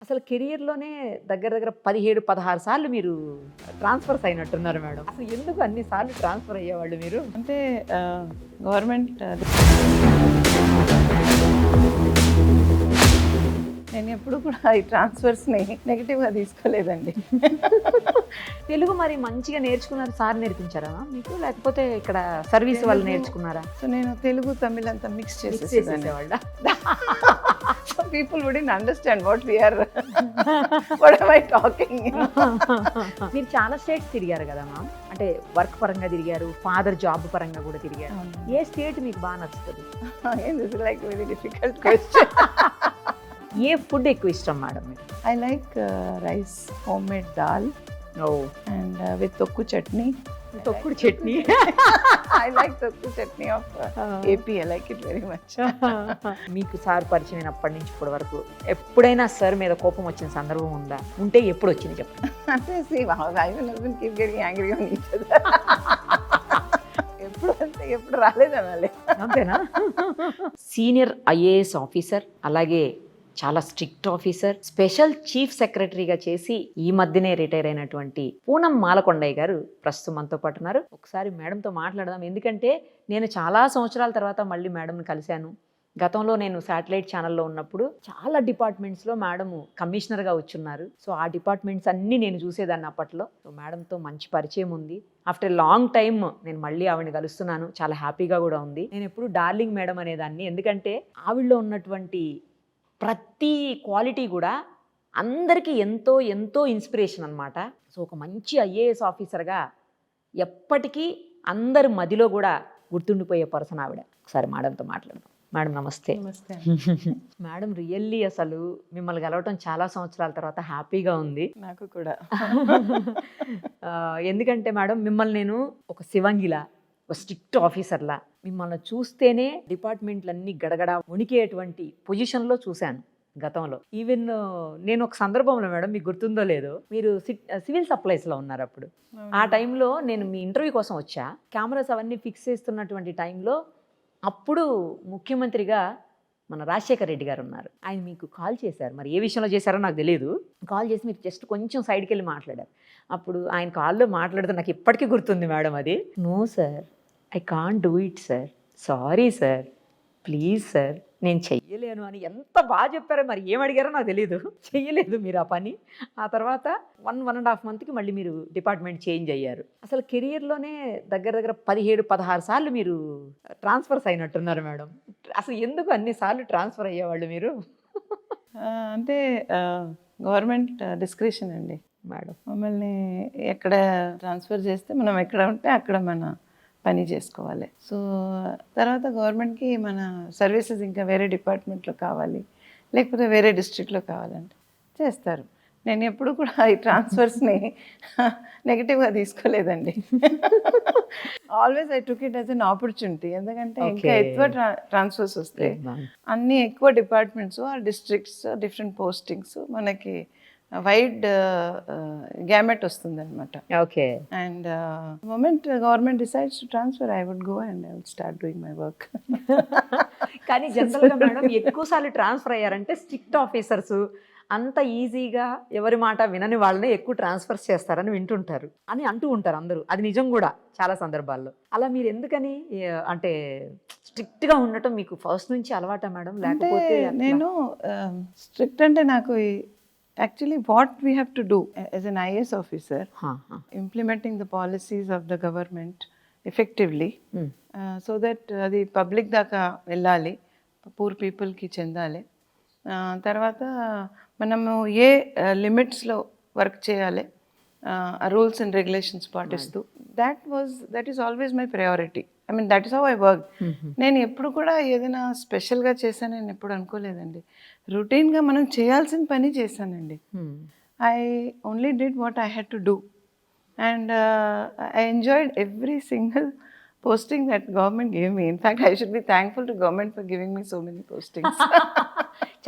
అసలు కెరియర్‌లోనే దగ్గర దగ్గర 17, 16 సార్లు మీరు ట్రాన్స్‌ఫర్స్ అయినట్టున్నారు మేడం. అసలు ఎందుకు అన్ని సార్లు ట్రాన్స్‌ఫర్ అయ్యేవాళ్ళు మీరు? అంటే గవర్నమెంట్ నేను ఎప్పుడు కూడా ఈ ట్రాన్స్ఫర్స్ని నెగిటివ్గా తీసుకోలేదండి. తెలుగు మరి మంచిగా నేర్చుకున్నారు, సార్ నేర్పించారా మీకు? లేకపోతే ఇక్కడ సర్వీస్ వాళ్ళు నేర్చుకున్నారా? సో నేను తెలుగు తమిళ్ అంతా మిక్స్ చేసేసేదాన్ని. చేసేవాళ్ళ? So people wouldn't understand what am I talking. మీరు చాలా స్టేట్స్ తిరిగారు కదా మ్యామ్. అంటే వర్క్ పరంగా తిరిగారు, ఫాదర్ జాబ్ పరంగా కూడా తిరిగారు. ఏ స్టేట్ మీకు బాగా నచ్చుతుంది? This is like very difficult question. A food ఎక్కువ ఇష్టం మేడం మీకు? I like rice, homemade dal and with tokku chutney. తొక్కుడు chutney. I like tokku chutney of AP. I like it very much. మీకు సార్ పరిచయం అయినప్పటి నుంచి ఇప్పటి వరకు ఎప్పుడైనా సార్ మీద కోపం వచ్చిన సందర్భం ఉందా? ఉంటే ఎప్పుడు వచ్చింది చెప్పండి. అంటే see, I will not keep getting angry on each other. ఎప్పుడు రాలేదనాలి. అంతేనా? సీనియర్ ఐఏఎస్ ఆఫీసర్, అలాగే చాలా స్ట్రిక్ట్ ఆఫీసర్, స్పెషల్ చీఫ్ సెక్రటరీగా చేసి ఈ మధ్యనే రిటైర్ అయినటువంటి పూనం మాలకొండయ్య గారు ప్రస్తుతం మనతో పాటు ఉన్నారు. ఒకసారి మేడంతో మాట్లాడదాం. ఎందుకంటే నేను చాలా సంవత్సరాల తర్వాత మళ్ళీ మేడంని కలిశాను. గతంలో నేను శాటిలైట్ ఛానల్లో ఉన్నప్పుడు చాలా డిపార్ట్మెంట్స్లో మేడం కమిషనర్గా వచ్చున్నారు. సో ఆ డిపార్ట్మెంట్స్ అన్నీ నేను చూసేదాన్ని అప్పట్లో. సో మేడంతో మంచి పరిచయం ఉంది. ఆఫ్టర్ లాంగ్ టైమ్ నేను మళ్ళీ ఆవిడని కలుస్తున్నాను. చాలా హ్యాపీగా కూడా ఉంది. నేను ఎప్పుడు డార్లింగ్ మేడం అనేదాన్ని, ఎందుకంటే ఆవిడలో ఉన్నటువంటి ప్రతి క్వాలిటీ కూడా అందరికీ ఎంతో ఎంతో ఇన్స్పిరేషన్ అనమాట. సో ఒక మంచి ఐఏఎస్ ఆఫీసర్గా ఎప్పటికీ అందరి మదిలో కూడా గుర్తుండిపోయే పర్సన్ ఆవిడ. ఒకసారి మేడంతో మాట్లాడదాం. మేడం నమస్తే. నమస్తే. మేడం రియల్లీ అసలు మిమ్మల్ని కలవటం చాలా సంవత్సరాల తర్వాత హ్యాపీగా ఉంది. నాకు కూడా. ఎందుకంటే మేడం మిమ్మల్ని నేను ఒక శివంగిలా, ఒక స్ట్రిక్ట్ ఆఫీసర్లా మిమ్మల్ని చూస్తేనే డిపార్ట్మెంట్లన్నీ గడగడ వణికేటువంటి పొజిషన్లో చూశాను గతంలో. ఈవెన్ నేను ఒక సందర్భంలో మేడం, మీకు గుర్తుందో లేదో, మీరు సివిల్ సప్లైస్లో ఉన్నారు అప్పుడు. ఆ టైంలో నేను మీ ఇంటర్వ్యూ కోసం వచ్చా. కెమెరాస్ అవన్నీ ఫిక్స్ చేస్తున్నటువంటి టైంలో అప్పుడు ముఖ్యమంత్రిగా మన రాజశేఖర్ రెడ్డి గారు ఉన్నారు. ఆయన మీకు కాల్ చేశారు. మరి ఏ విషయంలో చేశారో నాకు తెలియదు. కాల్ చేసి మీరు జస్ట్ కొంచెం సైడ్కి వెళ్ళి మాట్లాడారు. అప్పుడు ఆయన కాల్లో మాట్లాడితే నాకు ఇప్పటికీ గుర్తుంది మేడం అది. No sir, I can't do it sir, sorry sir, please sir, నేను చెయ్యలేను అని ఎంత బాగా చెప్పారో. మరి ఏం అడిగారో నాకు తెలియదు. చెయ్యలేదు మీరు ఆ పని. ఆ తర్వాత 1.5 మంత్కి మళ్ళీ మీరు డిపార్ట్మెంట్ చేంజ్ అయ్యారు. అసలు కెరియర్లోనే దగ్గర దగ్గర 17, 16 సార్లు మీరు ట్రాన్స్ఫర్స్ అయినట్టున్నారు మేడం. అసలు ఎందుకు అన్ని సార్లు ట్రాన్స్ఫర్ అయ్యేవాళ్ళు మీరు? అంటే గవర్నమెంట్ డిస్క్రిషన్ అండి మేడం. మమ్మల్ని ఎక్కడ ట్రాన్స్ఫర్ చేస్తే మనం ఎక్కడ ఉంటే అక్కడ మన పని చేసుకోవాలి. సో తర్వాత గవర్నమెంట్కి మన సర్వీసెస్ ఇంకా వేరే డిపార్ట్మెంట్లో కావాలి, లేకపోతే వేరే డిస్ట్రిక్ట్లో కావాలంటే చేస్తారు. నేను ఎప్పుడు కూడా ఈ ట్రాన్స్ఫర్స్ని నెగిటివ్గా తీసుకోలేదండి. Always I took it as an opportunity. ఎందుకంటే ఇంకా ఎక్కువ ట్రాన్స్ఫర్స్ వస్తాయి, అన్ని ఎక్కువ departments or districts, different postings, మనకి వైడ్ గ్యామెట్ వస్తుంది అనమాట. Okay. And moment government decides to transfer, I would go and I would start doing my work. కానీ జనరల్గా మేడం ఎక్కువసార్లు ట్రాన్స్ఫర్ అయ్యారంటే స్ట్రిక్ట్ ఆఫీసర్స్ అంత ఈజీగా ఎవరి మాట వినని వాళ్ళని ఎక్కువ ట్రాన్స్ఫర్స్ చేస్తారని వింటుంటారు అని అంటూ ఉంటారు అందరూ. అది నిజం కూడా చాలా సందర్భాల్లో. అలా మీరు ఎందుకని అంటే స్ట్రిక్ట్గా ఉండటం మీకు ఫస్ట్ నుంచి అలవాటా మేడం? లేకపోతే నేను స్ట్రిక్ట్ అంటే నాకు actually what we have to do as an IAS officer, implementing the policies of the government effectively, so that the public దాకా వెళ్ళాలి, పూర్ పీపుల్కి చెందాలి. తర్వాత మనము ఏ లిమిట్స్లో వర్క్ చేయాలి, రూల్స్ అండ్ రెగ్యులేషన్స్ పాటిస్తూ, that is always my priority. I mean, that is how I work. నేను ఎప్పుడు కూడా ఏదైనా స్పెషల్గా చేశానని ఎప్పుడు అనుకోలేదండి. రొటీన్గా మనం చేయాల్సిన పని చేశానండి. I only did what I had to do and I enjoyed every single posting that government gave me. In fact, I should be thankful to government for giving me so many postings.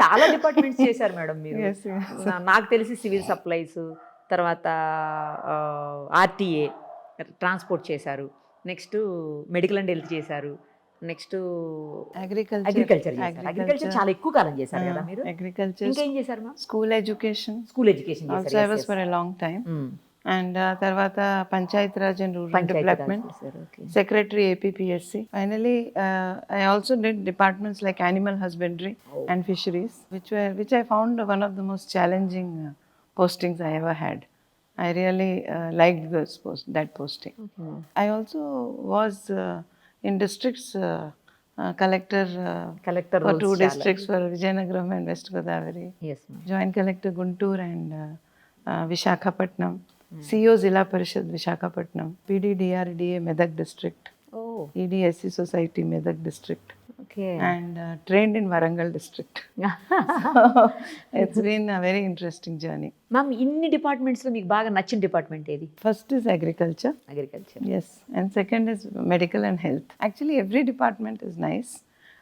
చాలా departments చేశారు madam మీరు. Yes, yes. నాకు తెలిసి civil supplies, తర్వాత RTA transport చేశారు, next medical and health చేశారు, next agriculture agriculture చాలా ఎక్కువ కాలం చేశారు కదా మీరు. అగ్రికల్చర్, ఇంకేం చేశారు మా? School education, school education also I was for a long time. And తర్వాత panchayat raj and rural development, secretary APPSC. Finally, I also did departments like animal husbandry and fisheries, which I found one of the most challenging postings I ever had. I really liked that posting. I also was in districts collector for 2 districts for Vijayanagaram and West Godavari. Yes, ma'am. Joint collector Guntur and Vishakhapatnam. CO Zilla Parishad Vishakhapatnam. PD DRDA Medak district. Oh, EDSC Society Medak district. okay. And trained in Warangal district. So it's been a very interesting journey. Ma'am, ఇన్ని departments లో మీకు బాగా నచ్చిన department ఏది? First is agriculture. Agriculture. Yes, and second is medical and health. Actually, every department is nice,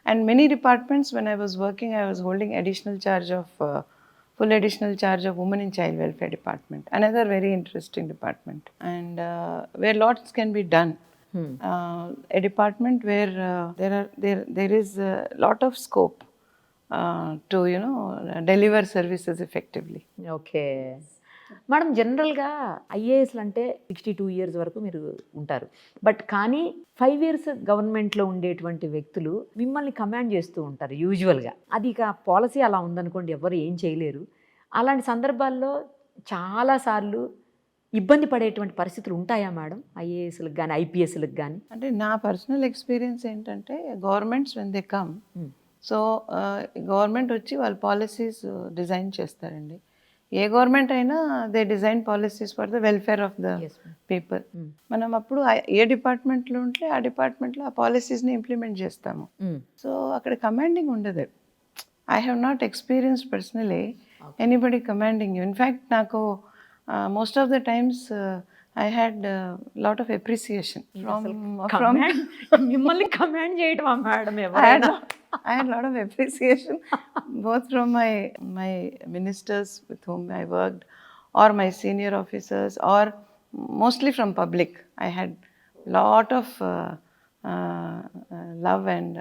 and many departments. When I was working, I was holding full additional charge of women and child welfare department. Another very interesting department, and where lots can be done. A department where there is a lot of scope to deliver services effectively. Okay madam, జనరల్గా ఐఏఎస్లు అంటే 62 years వరకు మీరు ఉంటారు. But కానీ 5 years గవర్నమెంట్లో ఉండేటువంటి వ్యక్తులు మిమ్మల్ని కమాండ్ చేస్తూ ఉంటారు యూజువల్గా. అది ఇక పాలసీ అలా ఉందనుకోండి, ఎవరు ఏం చేయలేరు. అలాంటి సందర్భాల్లో చాలాసార్లు ఇబ్బంది పడేటువంటి పరిస్థితులు ఉంటాయా మేడం, ఐఏఎస్లకు కానీ ఐపీఎస్లకు కానీ? అంటే నా పర్సనల్ ఎక్స్పీరియన్స్ ఏంటంటే, governments when they come, so government వచ్చి వాళ్ళ పాలసీస్ డిజైన్ చేస్తారండి. ఏ గవర్నమెంట్ అయినా they design policies for the welfare of the people. మనం అప్పుడు ఏ డిపార్ట్మెంట్లో ఉంటే ఆ డిపార్ట్మెంట్లో ఆ పాలసీస్ని ఇంప్లిమెంట్ చేస్తాము. సో అక్కడ కమాండింగ్ ఉండదు. I have not experienced personally anybody commanding you. In fact నాకు most of the times I had a lot of appreciation from మిమ్మల్ని కమాండ్ చేయటమా madam? I had a lot of appreciation both from my ministers with whom I worked, or my senior officers, or mostly from public. I had lot of love and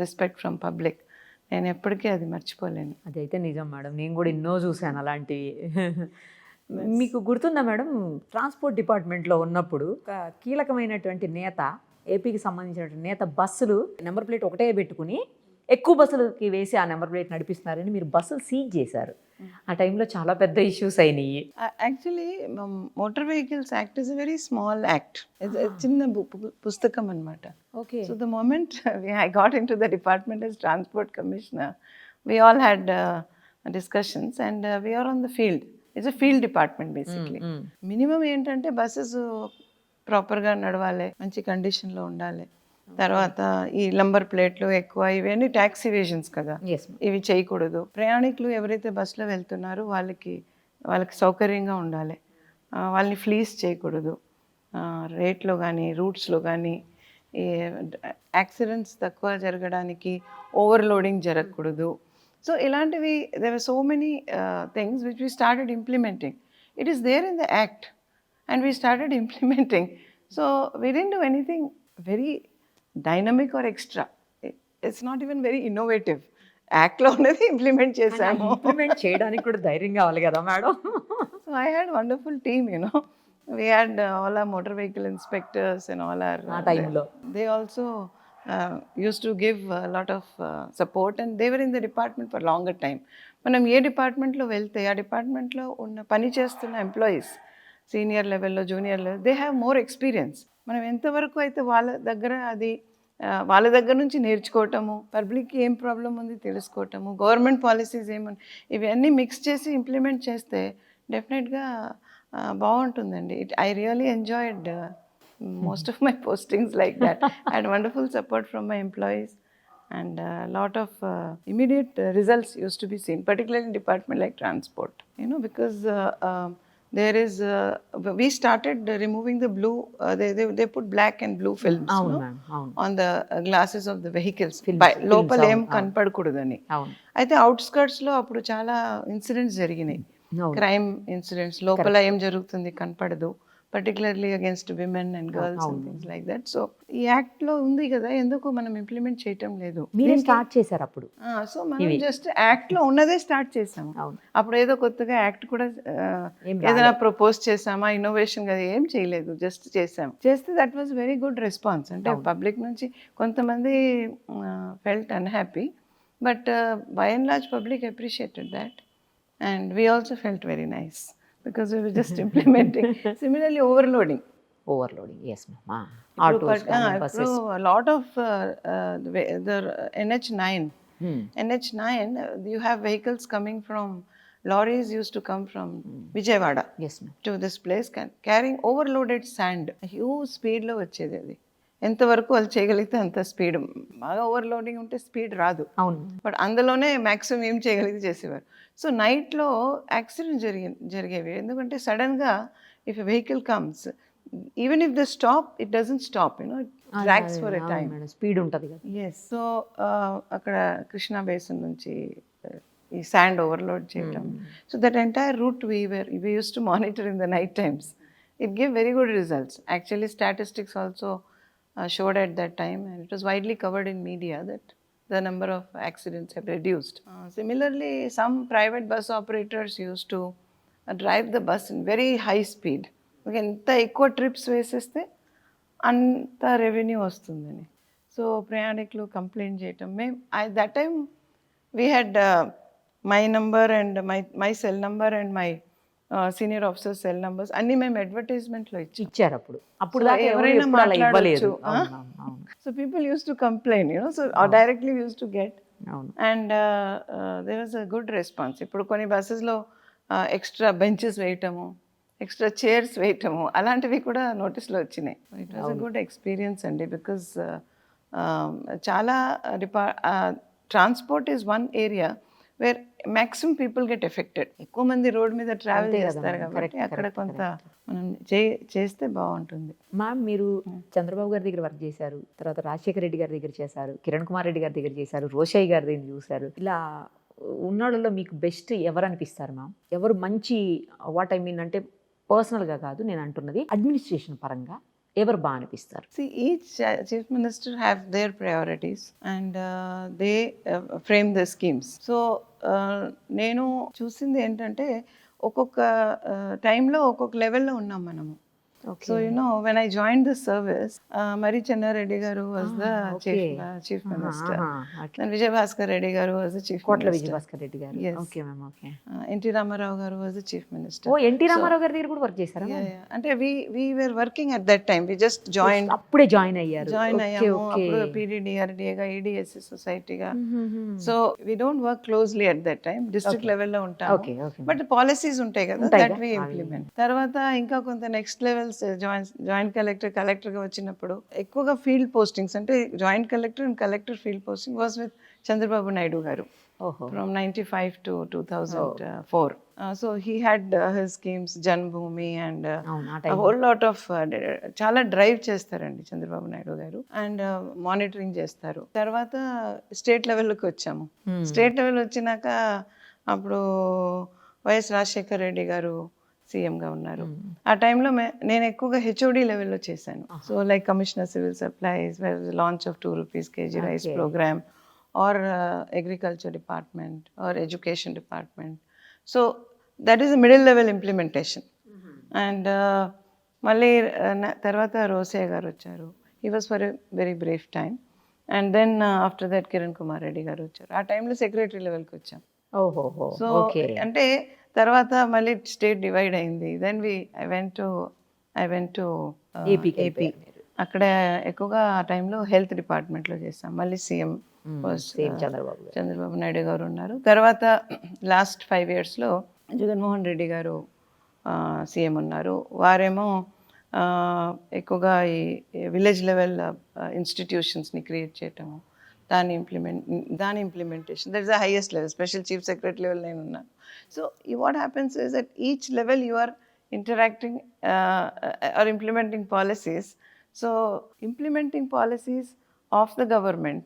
respect from public. నేను ఎప్పటికీ అది మర్చిపోలేను. అదైతే నిజం madam, నేను కూడా ఎన్నో చూశాను అలాంటివి. మీకు గుర్తుందా మేడం, ట్రాన్స్పోర్ట్ డిపార్ట్మెంట్లో ఉన్నప్పుడు ఒక కీలకమైనటువంటి నేత, ఏపీకి సంబంధించినటువంటి నేత బస్సులు నెంబర్ ప్లేట్ ఒకటే పెట్టుకుని ఎక్కువ బస్సులకి వేసి ఆ నెంబర్ ప్లేట్ నడిపిస్తున్నారని మీరు బస్సులు సీజ్ చేశారు. ఆ టైంలో చాలా పెద్ద ఇష్యూస్ అయినాయి. Actually motor vehicles act is a very small act. చిన్న పుస్తకం అనమాట. Okay. So the moment I got in to the department as transport commissioner, we all had discussions and we are on the field. It's a field department basically. Minimum ఏంటంటే buses ప్రాపర్గా నడవాలి, మంచి కండిషన్లో ఉండాలి. తర్వాత ఈ నంబర్ ప్లేట్లు ఎక్కువ, ఇవన్నీ ట్యాక్స్ ఇవేషన్స్ కదా, ఇవి చేయకూడదు. ప్రయాణికులు ఎవరైతే బస్సులో వెళ్తున్నారో వాళ్ళకి సౌకర్యంగా ఉండాలి, వాళ్ళని ఫ్లీస్ చేయకూడదు, రేట్లో కానీ రూట్స్లో కానీ యాక్సిడెంట్స్ తక్కువ జరగడానికి ఓవర్లోడింగ్ జరగకూడదు. సో ఇలాంటివి there were so many things which we started implementing. It is there in the act and we started implementing. So we didn't do anything very dynamic or extra. It's not even very innovative. యాక్ట్లో ఉన్నది implement చేసాము. Implement చేయడానికి కూడా ధైర్యం కావాలి కదా madam. So I had wonderful team, we had all our motor vehicle inspectors and all our టైంలో they also used to give a lot of support, and they were in the department for longer time. మనం ఏ డిపార్ట్మెంట్లో వెళ్తే ఆ డిపార్ట్మెంట్లో ఉన్న పని చేస్తున్న employees senior లెవెల్లో junior level, they have more experience. మనం ఎంతవరకు అయితే వాళ్ళ దగ్గర నుంచి నేర్చుకోవటము, పబ్లిక్కి ఏం ప్రాబ్లం ఉంది తెలుసుకోవటము, గవర్నమెంట్ పాలసీస్ ఏమని, ఇవన్నీ మిక్స్ చేసి ఇంప్లిమెంట్ చేస్తే డెఫినెట్గా బాగుంటుందండి. I really enjoyed most of my postings like that. I had wonderful support from my employees and a lot of immediate results used to be seen, particularly in department like transport, because there is we started removing the blue, they put black and blue films on the glasses of the vehicles లోపల ఏం కనపడకూడదని. అయితే అవుట్స్కర్ట్స్లో అప్పుడు చాలా incidents జరిగినాయి, crime incidents. లోపల ఏం జరుగుతుంది కనపడదు, particularly against women and girls and things like that. So ఈ యాక్ట్లో ఉంది కదా, ఎందుకు మనం ఇంప్లిమెంట్ చేయటం లేదు? మీరే స్టార్ట్ చేశారు అప్పుడు. సో మనం జస్ట్ యాక్ట్లో ఉన్నదే స్టార్ట్ చేసాము. అవును. అప్పుడు ఏదో కొత్తగా యాక్ట్ కూడా ఏదైనా ప్రపోజ్ చేసామా, ఇన్నోవేషన్ కదా ఏం చేయలేదు, జస్ట్ చేసాం. చేస్తే that was very good response. అంటే పబ్లిక్ నుంచి కొంతమంది felt unhappy, but by and large public appreciated that and we also felt very nice because we were just implementing. Similarly, overloading, yes ma'am. Autos, buses. A lot of the NH9, NH9, you have vehicles coming from, lorries used to come from Vijayawada, Yes ma'am. to this place, carrying overloaded sand. Huge speed లో వచ్చేది అది. ఎంతవరకు వాళ్ళు చేయగలిగితే అంత speed. బాగా overloading ఉంటే speed రాదు. అవును. బట్ అందులోనే మ్యాక్సిమం ఏం చేయగలిగితే చేసేవారు. సో నైట్లో యాక్సిడెంట్ జరిగేవి. ఎందుకంటే సడన్గా if a vehicle comes, even if the stop, it doesn't stop, it drags for a time. Speed ఉంటుంది కదా. ఎస్. సో అక్కడ కృష్ణా బేసిన్ నుంచి ఈ శాండ్ ఓవర్లోడ్ చేయటం. So that entire route we use to monitor in the night times. It give very good results. Actually statistics also showed at that time, and it was widely covered in media that the number of accidents have reduced. Similarly, some private bus operators used to drive the bus in very high speed. ఎంత ఎక్కువ trips వేసేస్తే అంత revenue వస్తుందని. So ప్రయాణికులు complaint చేయటం. మేము that time we had my number and my cell number and my senior officer cell numbers అన్నీ మేము అడ్వర్టైజ్మెంట్లో ఇచ్చారు. అప్పుడు ఎవరైనా మాట్లాడవచ్చు. So people use to complain, so directly use to get, and there was a good response. ఇప్పుడు కొన్ని బస్సెస్లో ఎక్స్ట్రా బెంచెస్ వేయటము, ఎక్స్ట్రా చైర్స్ వేయటము, అలాంటివి కూడా నోటీస్లో వచ్చినాయి. It was a good experience అండి, బికాజ్ చాలా transport is one area where maximum people get affected. ఎక్కువ మంది రోడ్ మీద ట్రావెల్ చేస్తారు కాబట్టి అక్కడ కొంత మనం చేస్తే బాగుంటుంది. మ్యామ్, మీరు చంద్రబాబు గారి దగ్గర వర్క్ చేశారు, తర్వాత రాజశేఖర రెడ్డి గారి దగ్గర చేశారు, కిరణ్ కుమార్ రెడ్డి గారి దగ్గర చేశారు, రోషయ్య గారి దగ్గర చూశారు. ఇలా ఉన్నాళ్ళలో మీకు బెస్ట్ ఎవరు అనిపిస్తారు మ్యామ్? ఎవరు మంచి, వాట్ ఐ మీన్ అంటే పర్సనల్గా కాదు నేను అంటున్నది, అడ్మినిస్ట్రేషన్ పరంగా ఎవరు బాగా అనిపిస్తారు? See, each chief minister have their priorities and they frame the schemes. So నేను చూసింది ఏంటంటే ఒక్కొక్క టైంలో ఒక్కొక్క లెవెల్లో ఉన్నాం మనము. So when I joined the service, Mari Chennareddy garu was the chief minister. Then Vijay Bhaskar Reddy garu was the chief Kotla minister. Vijay Bhaskar Reddy garu. Yes. Okay ma'am, okay. N.T. Ramarao garu was the chief minister. Oh, N.T. Ramarao gaరి దగ్గర కూడా work చేశారా? Yeah. అంటే we were working at that time. We just joined. అప్పుడే join అయ్యారు. అయ్యాము. అప్పుడు PDDRDగా EDSC సొసైటీగా. So we don't work closely at that time. District level లో ఉంటాము. Okay, okay. But policies ఉంటాయి కదా, that we implement. తర్వాత ఇంకా కొంత నెక్స్ట్ లెవెల్స్ జాయింట్ కలెక్టర్గా వచ్చినప్పుడు ఎక్కువగా ఫీల్డ్ పోస్టింగ్స్, అంటే joint collector and collector field posting was with Chandrababu Naidu గారు from 95 to 2004. So he had his schemes, Janbhoomi and a whole lot of చాలా డ్రైవ్ చేస్తారండి చంద్రబాబు నాయుడు గారు, అండ్ మానిటరింగ్ చేస్తారు. తర్వాత స్టేట్ లెవెల్కి వచ్చాము. స్టేట్ లెవెల్ వచ్చినాక అప్పుడు వైఎస్ రాజశేఖర్ రెడ్డి గారు సీఎంగా ఉన్నారు. ఆ టైంలో నేను ఎక్కువగా హెచ్ఓడి లెవెల్లో చేశాను. So like commissioner civil supplies, launch of 2 rupees kg rice programme, or agriculture department, or education department. So that is middle level implementation. And మళ్ళీ తర్వాత రోసయ్య గారు వచ్చారు. He was for a very brief time. And then after that Kiran Kumar Reddy garu వచ్చారు. ఆ టైంలో secretary లెవెల్కి వచ్చాం. So అంటే తర్వాత మళ్ళీ స్టేట్ డివైడ్ అయింది. Then I went to AP. అక్కడ ఎక్కువగా ఆ టైంలో హెల్త్ డిపార్ట్మెంట్లో చేసాం. మళ్ళీ సీఎం చంద్రబాబు నాయుడు గారు ఉన్నారు. తర్వాత లాస్ట్ 5 yearsలో జగన్మోహన్ రెడ్డి గారు సీఎం ఉన్నారు. వారేమో ఎక్కువగా ఈ విలేజ్ లెవెల్ ఇన్స్టిట్యూషన్స్ని క్రియేట్ చేయటము, దాని implementation, that is the highest level. Special chief secretary level నేను ఉన్నాను. So what happens is that each level you are interacting or implementing policies. So implementing policies of the government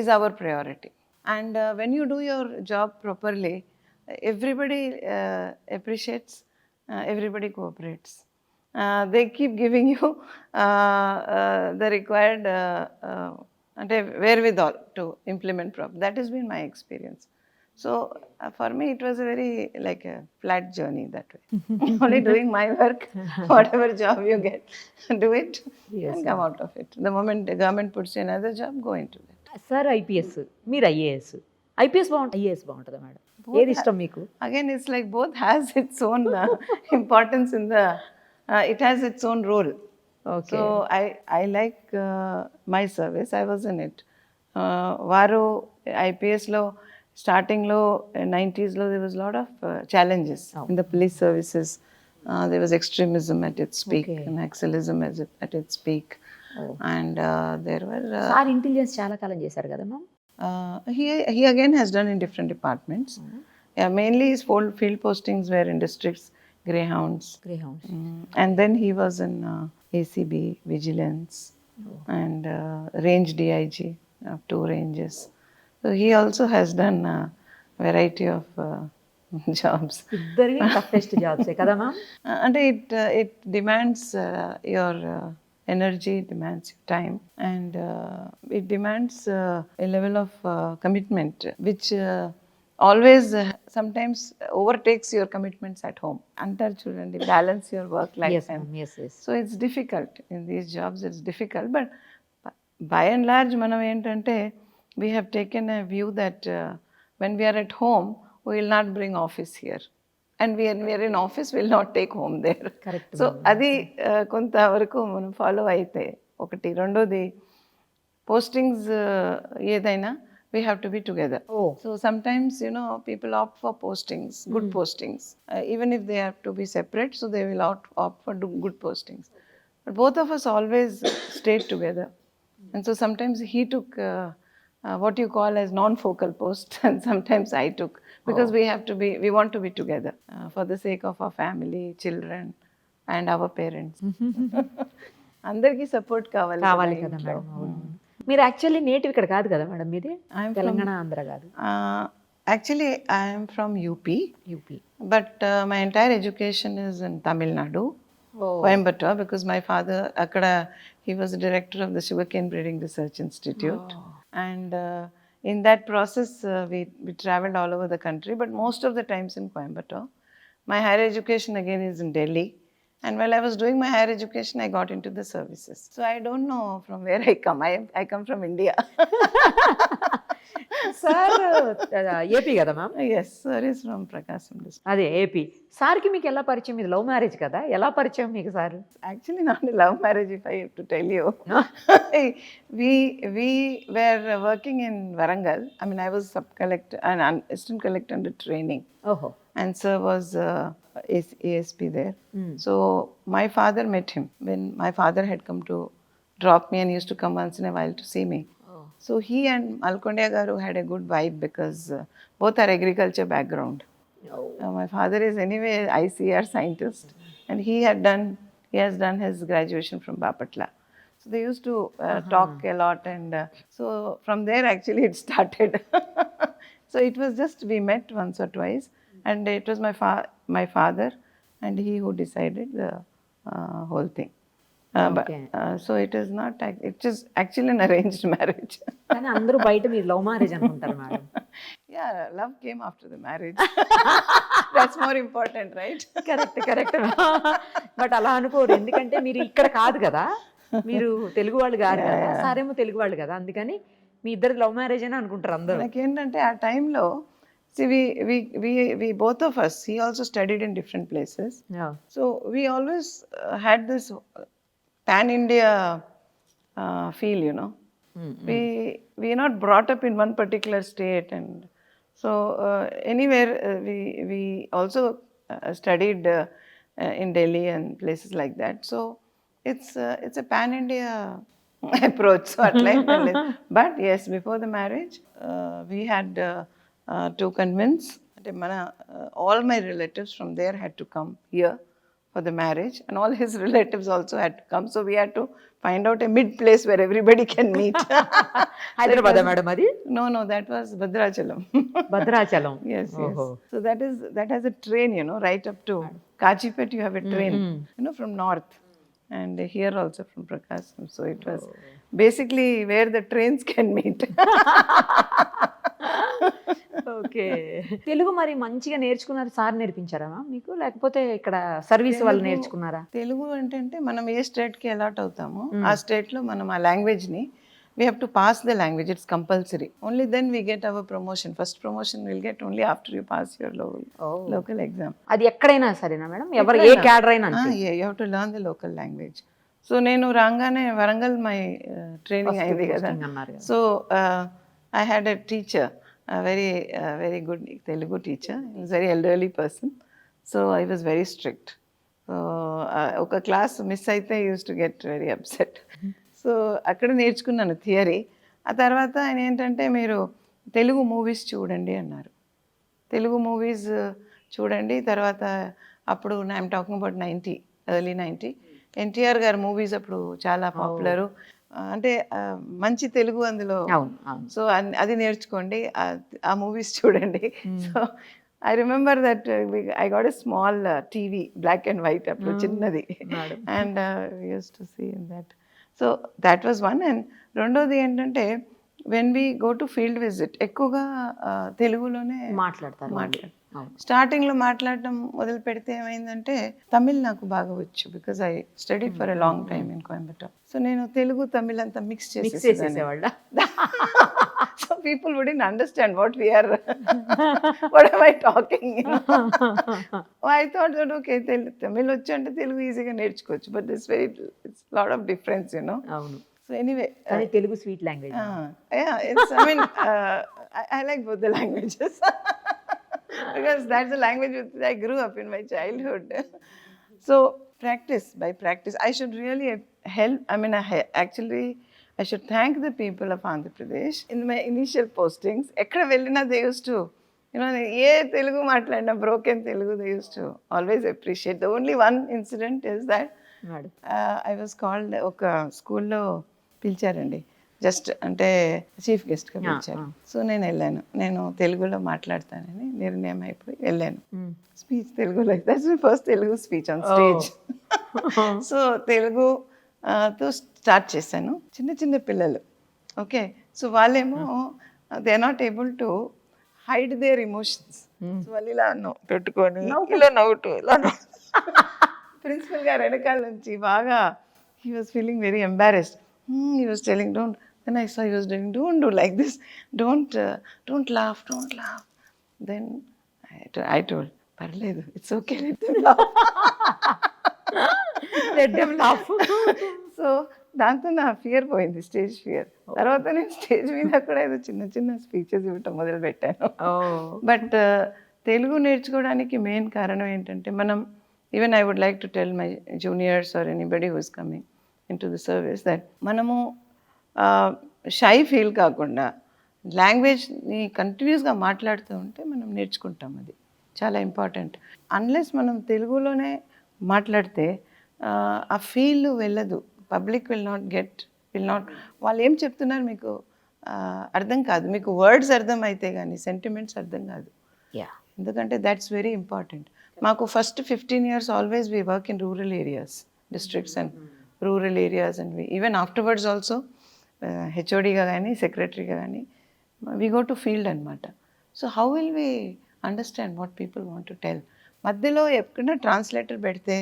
is our priority. And when you do your job properly, everybody appreciates, everybody cooperates. they keep giving you the required అంటే wherewithal to implement properly. That has been my experience. So for me it was a very like a flat journey that way. Only doing my work, whatever job you get, do it and come out of it. The moment the government puts you another job, go into that. Sir IPS, మీరు IAS. IPS బాగుంటుంది, IAS బాగుంటుందా madam? ఏది ఇష్టం మీకు? Again, it's like both has its own importance in the, it has its own role. Okay. So I like my service. I was in it. Varu IPS lo starting lo 90s lo there was a lot of challenges in the police services. There was extremism at its peak, Okay. Naxalism at its peak, and there were. Sir intelligence చాలా కాలం చేశారు కదా ma'am? He again has done in different departments. Yeah, mainly his field postings were in districts, greyhounds. Greyhounds. And then he was in ACB, vigilance, and range DIG of 2 ranges. So he also has done a variety of jobs. ఇద్దరికి toughest జాబ్సే కదా ma'am? And it demands your energy, it demands your time, and it demands a level of commitment which always sometimes overtakes your commitments at home. Antar chudandi, balance your work life. Yes ma'am, yes yes. So it's difficult in these jobs, it's difficult, but by and large manam entante we have taken a view that when we are at home we will not bring office here, and when we are in office we will not take home there. Correct. So adi కొంత వరకు మనం follow అయితే ఒకటి. రెండోది postings ఏదైనా we have to be together. Oh. So sometimes, you know, people opt for postings, good postings, even if they have to be separate, so they will opt for good postings. But both of us always stayed together. And so sometimes he took what you call as non-focal post, and sometimes I took, because we want to be together for the sake of our family, children, and our parents. అందరికీ support కావాలి కావాలి కదా madam? అవును. మీరు actually native ఇక్కడ కాదు కదా madam, మీది I'm from- తెలంగాణ, ఆంధ్ర కాదు? Actually, I am from UP, UP. but my entire education is in Tamil Nadu, Coimbatore, because my father, akkada, he was the director of the Sugarcane Breeding Research Institute. And in that process, we traveled all over the country, but most of the times in Coimbatore. My higher education again is in Delhi. And while I was doing my higher education, I got into the services. So I don't know from where I come. I come from India. Sir AP కదా ma'am? Yes, sir is from Prakasam district. అదే AP. సార్కి మీకు ఎలా పరిచయం? ఇది love marriage కదా, ఎలా పరిచయం మీకు sir? Actually, not a love marriage, if I have to tell you. we were working in Varangal. I mean, I was sub-collector and assistant collector under training. ఓహో. And sir was ASP there. So my father met him when my father had come to drop me and used to come once in a while to see me. So he and Malkondia Garu had a good vibe because both are agriculture background. My father is anyway ICR scientist, and he has done his graduation from Bapatla. So they used to talk a lot, and so from there actually it started. So it was just we met once or twice, and it was my father and he who decided the whole thing. Okay. So it is not. It is actually an arranged marriage. కానీ అందరూ బయట మీరు love marriage అనుకుంటారు madam. Yeah, love came after the marriage. That's more important, right? Correct, correct. But అలా అనుకోరు, ఎందుకంటే మీరు ఇక్కడ కాదు కదా, మీరు తెలుగు వాళ్ళు కాదు కదా, సారేమో తెలుగు వాళ్ళు కదా, అందుకని మీ ఇద్దరు లవ్ మ్యారేజ్ అని అనుకుంటారు అందరూ. నాకేంటంటే ఆ టైంలో see we both of us, he also studied in different places. So we always had this pan India feel, you know. We are not brought up in one particular state, and so anywhere we also studied in Delhi and places like that. So it's a pan India approach. So at life, but yes, before the marriage, we had to convince all my relatives from there had to come here for the marriage, and all his relatives also had to come. So we had to find out a mid place where everybody can meet. Hyderabad madam అది? No, that was Bhadrachalam. Bhadrachalam. Yes. ఓహో. So that has a train, right up to Kachipet. You have a train, from north, and here also from Prakasam. So it was basically where the trains can meet. Okay. Telugu మరి మంచిగా నేర్చుకున్నారు, sir నేర్పించారా మీకు, లేకపోతే ఇక్కడ service వాళ్ళు నేర్చుకున్నారా? తెలుగు అంటే మనం ఏ స్టేట్కి అలాట్ అవుతామో ఆ స్టేట్లో మనం ఆ లాంగ్వేజ్ని we have to pass the language. It's compulsory. Only then we get our promotion. First promotion we'll get only after you pass your local exam. అది ఎక్కడైనా సరేనా మేడం? ఎవరు ఏ క్యాడర్ అయినా అంతే? Yeah, you have to learn the local language. So నేను రాగానే Warangal my training అయింది కదా. So I had a teacher, a very good Telugu teacher. He was a very elderly person. So I was very strict. So ఒక class miss అయితే I used to get very upset. So అక్కడ నేర్చుకున్నాను theory. ఆ తర్వాత ఆయన ఏంటంటే మీరు Telugu movies చూడండి అన్నారు. తెలుగు మూవీస్ చూడండి. తర్వాత అప్పుడు I'm talking about early 90 NTR గారి మూవీస్ అప్పుడు చాలా పాపులరు. అంటే మంచి తెలుగు అందులో. సో అది నేర్చుకోండి, ఆ మూవీస్ చూడండి. So I remember that I got a small TV, black and white అప్పుడు చిన్నది, and use to see in that. So that was one. And రెండోది ఏంటంటే when we go to field visit ఎక్కువగా తెలుగులోనే మాట్లాడతారు. స్టార్టింగ్లో మాట్లాడటం మొదలు పెడితే ఏమైందంటే తమిళ్ నాకు బాగా వచ్చు, because I study for a long time in Coimbatore. So నేను తెలుగు తమిళ్ అంతా మిక్స్ చేసేసేవాళ్ళ. So people wouldn't understand what we are what am I talking. I thought that okay, Tamil వచ్చు అంటే తెలుగు ఈజీగా నేర్చుకోవచ్చు, but it's lot of difference, అవును. So anyway, Telugu sweet language. Yeah, I mean, I like both the languages. Because that's the language with I grew up in my childhood. So by practice, I should really help. I mean, I should thank the people of Andhra Pradesh. In my initial postings, ekkada vellina they used to, ఏ తెలుగు మాట్లాడినా broken Telugu, they used to always appreciate. The only one incident is that I was called, ఒక స్కూల్లో పిలిచారండి, just అంటే chief గెస్ట్గా పిలిచారు. So నేను వెళ్ళాను, నేను తెలుగులో మాట్లాడతానని నిర్ణయం అయిపోయి వెళ్ళాను. స్పీచ్ తెలుగులో, that's my first Telugu speech on stage. So తెలుగుతో స్టార్ట్ చేశాను. చిన్న పిల్లలు, ఓకే. సో వాళ్ళేమో they are not able to hide their emotions. So వాళ్ళు ఇలా పెట్టుకొని ఇలా నవ్వుతూ ఇలా ప్రిన్సిపల్ గారు వెనకాల నుంచి బాగా he was feeling very embarrassed. He was telling, then I saw he was doing, don't do like this, don't laugh. Then I told, parledu, it's okay, let them laugh. So దాంతో నా fear పోయింది, stage fear. తర్వాత నేను stage మీద కూడా ఏదో చిన్న speeches ఇవ్వటం మొదలు పెట్టాను. బట్ తెలుగు నేర్చుకోవడానికి మెయిన్ కారణం ఏంటంటే మనం, even I would like to tell my juniors or anybody who is coming into the service that మనము షై ఫీల్ కాకుండా లాంగ్వేజ్ని కంటిన్యూస్గా మాట్లాడుతూ ఉంటే మనం నేర్చుకుంటాం. అది చాలా ఇంపార్టెంట్. అన్లెస్ మనం తెలుగులోనే మాట్లాడితే ఆ ఫీల్ వెళ్ళదు. పబ్లిక్ విల్ నాట్ వాళ్ళు ఏం చెప్తున్నారు మీకు అర్థం కాదు. మీకు వర్డ్స్ అర్థం అయితే కానీ సెంటిమెంట్స్ అర్థం కాదు. ఎందుకంటే దట్స్ వెరీ ఇంపార్టెంట్. మాకు first 15 years always we work in rural areas, districts and rural areas, and even afterwards also హెచ్ఓడిగా కానీ సెక్రటరీగా కానీ వీ గో టు ఫీల్డ్ అనమాట. So how will we understand what people want to tell? మధ్యలో ఎప్పుడైనా translator పెడితే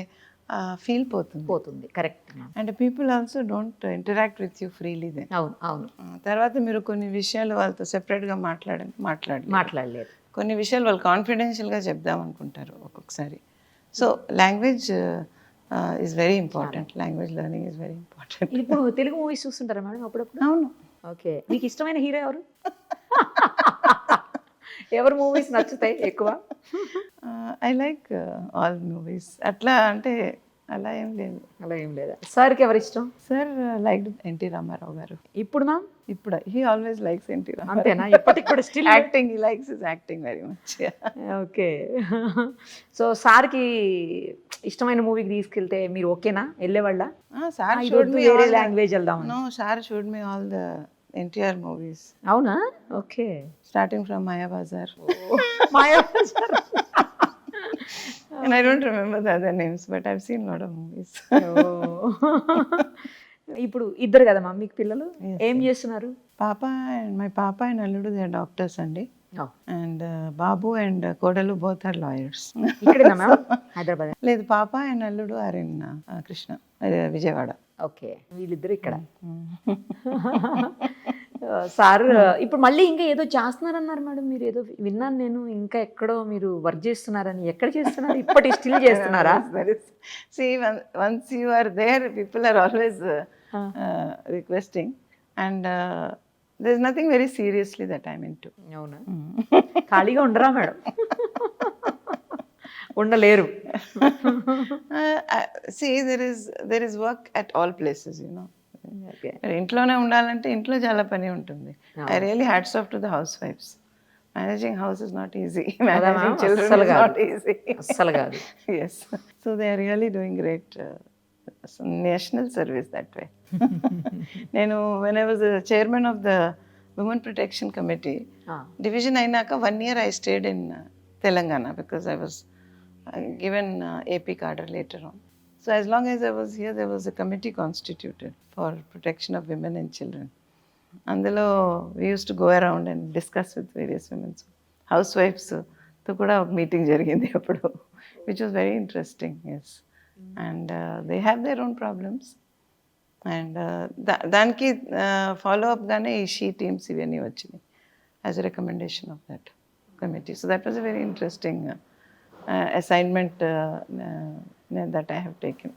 feel పోతుంది. Correct. And people also don't interact with you freely then. అవును. తర్వాత మీరు కొన్ని విషయాలు వాళ్ళతో సెపరేట్గా మాట్లాడలేరు. కొన్ని విషయాలు వాళ్ళు కాన్ఫిడెన్షియల్గా చెప్దాం అనుకుంటారు ఒక్కొక్కసారి. So language is very important. Language learning is very important. ఇప్పుడు తెలుగు మూవీస్ చూస్తుంటారా మేడం అప్పుడప్పుడు? అవును. ఓకే. మీకు ఇష్టమైన హీరో ఎవరు? ఎవరు మూవీస్ నచ్చుతాయి ఎక్కువ? I like all movies. అట్లా అంటే అలా ఏం లేదు. అలా ఏం లేదా? సార్కి ఎవరు ఇష్టం? సార్ లైక్ ఎన్టీ రామారావు గారు. ఇప్పుడు మ్యామ్ ఇప్పుడు he always likes NT Rama Rao. అంతేనా? ఇప్పటికి కూడా still acting, he likes his acting very much. Okay. So సార్కి ఇష్టమైన మూవీకి తీసుకెళ్తే మీరు ఓకేనా? వెళ్ళేవాళ్ళ? సార్ ఈరోజు వేరే లాంగ్వేజ్ వెళ్దాం. No, sir showed me all the NTR movies అవునా? Okay. Starting from Mayabazar. Mayabazar. And I don't remember the other names, but I've seen a lot of movies. ఇప్పుడు ఇద్దరు కదా మా మీకు పిల్లలు, ఏం చేస్తున్నారు? My papa and alludu, they are doctors అండి. Oh. And Babu and Kodalu both are lawyers. ఇక్కడేనా మ్యామ్? హైదరాబాద్? లేదు, పాప అండ్ అల్లుడు are in Krishna, Vijayawada. Okay, వీళ్ళిద్దరు ఇక్కడ. సార్ ఇప్పుడు మళ్ళీ ఇంకా ఏదో చేస్తున్నారన్నారు మేడం, మీరు ఏదో విన్నాను నేను, ఇంకా ఎక్కడో మీరు వర్క్ చేస్తున్నారని. ఎక్కడ చేస్తున్నారు? ఇప్పటి స్టిల్ చేస్తున్నారా? See, once you are there, people are always requesting, and there's nothing very seriously that I'm into. అవునా? ఖాళీగా ఉండరా మేడం? ఉండలేరు. See, there is work at all places, you know. ఇంట్లోనే ఉండాలంటే ఇంట్లో చాలా పని ఉంటుంది. I really hats off to the house wifes. Managing house is not easy, managing children is not easy. అస్సలు కాదు. Yes, so they are really doing great national service that way. నేను when I was the chairman of the Women Protection Committee, division అయినాక 1 year I stayed in Telangana because I was given AP cadre later on. So as long as I was here, there was a committee constituted for protection of women and children. అందులో we used to go around and discuss with various women. Housewives తో కూడా ఒక meeting జరిగింది అప్పుడు, which was very interesting. Yes, and they have their own problems. And దానికి follow up గానే ఈ she teams ఇవన్నీ వచ్చినాయి as a recommendation of that committee. So that was a very interesting assignment that I have taken.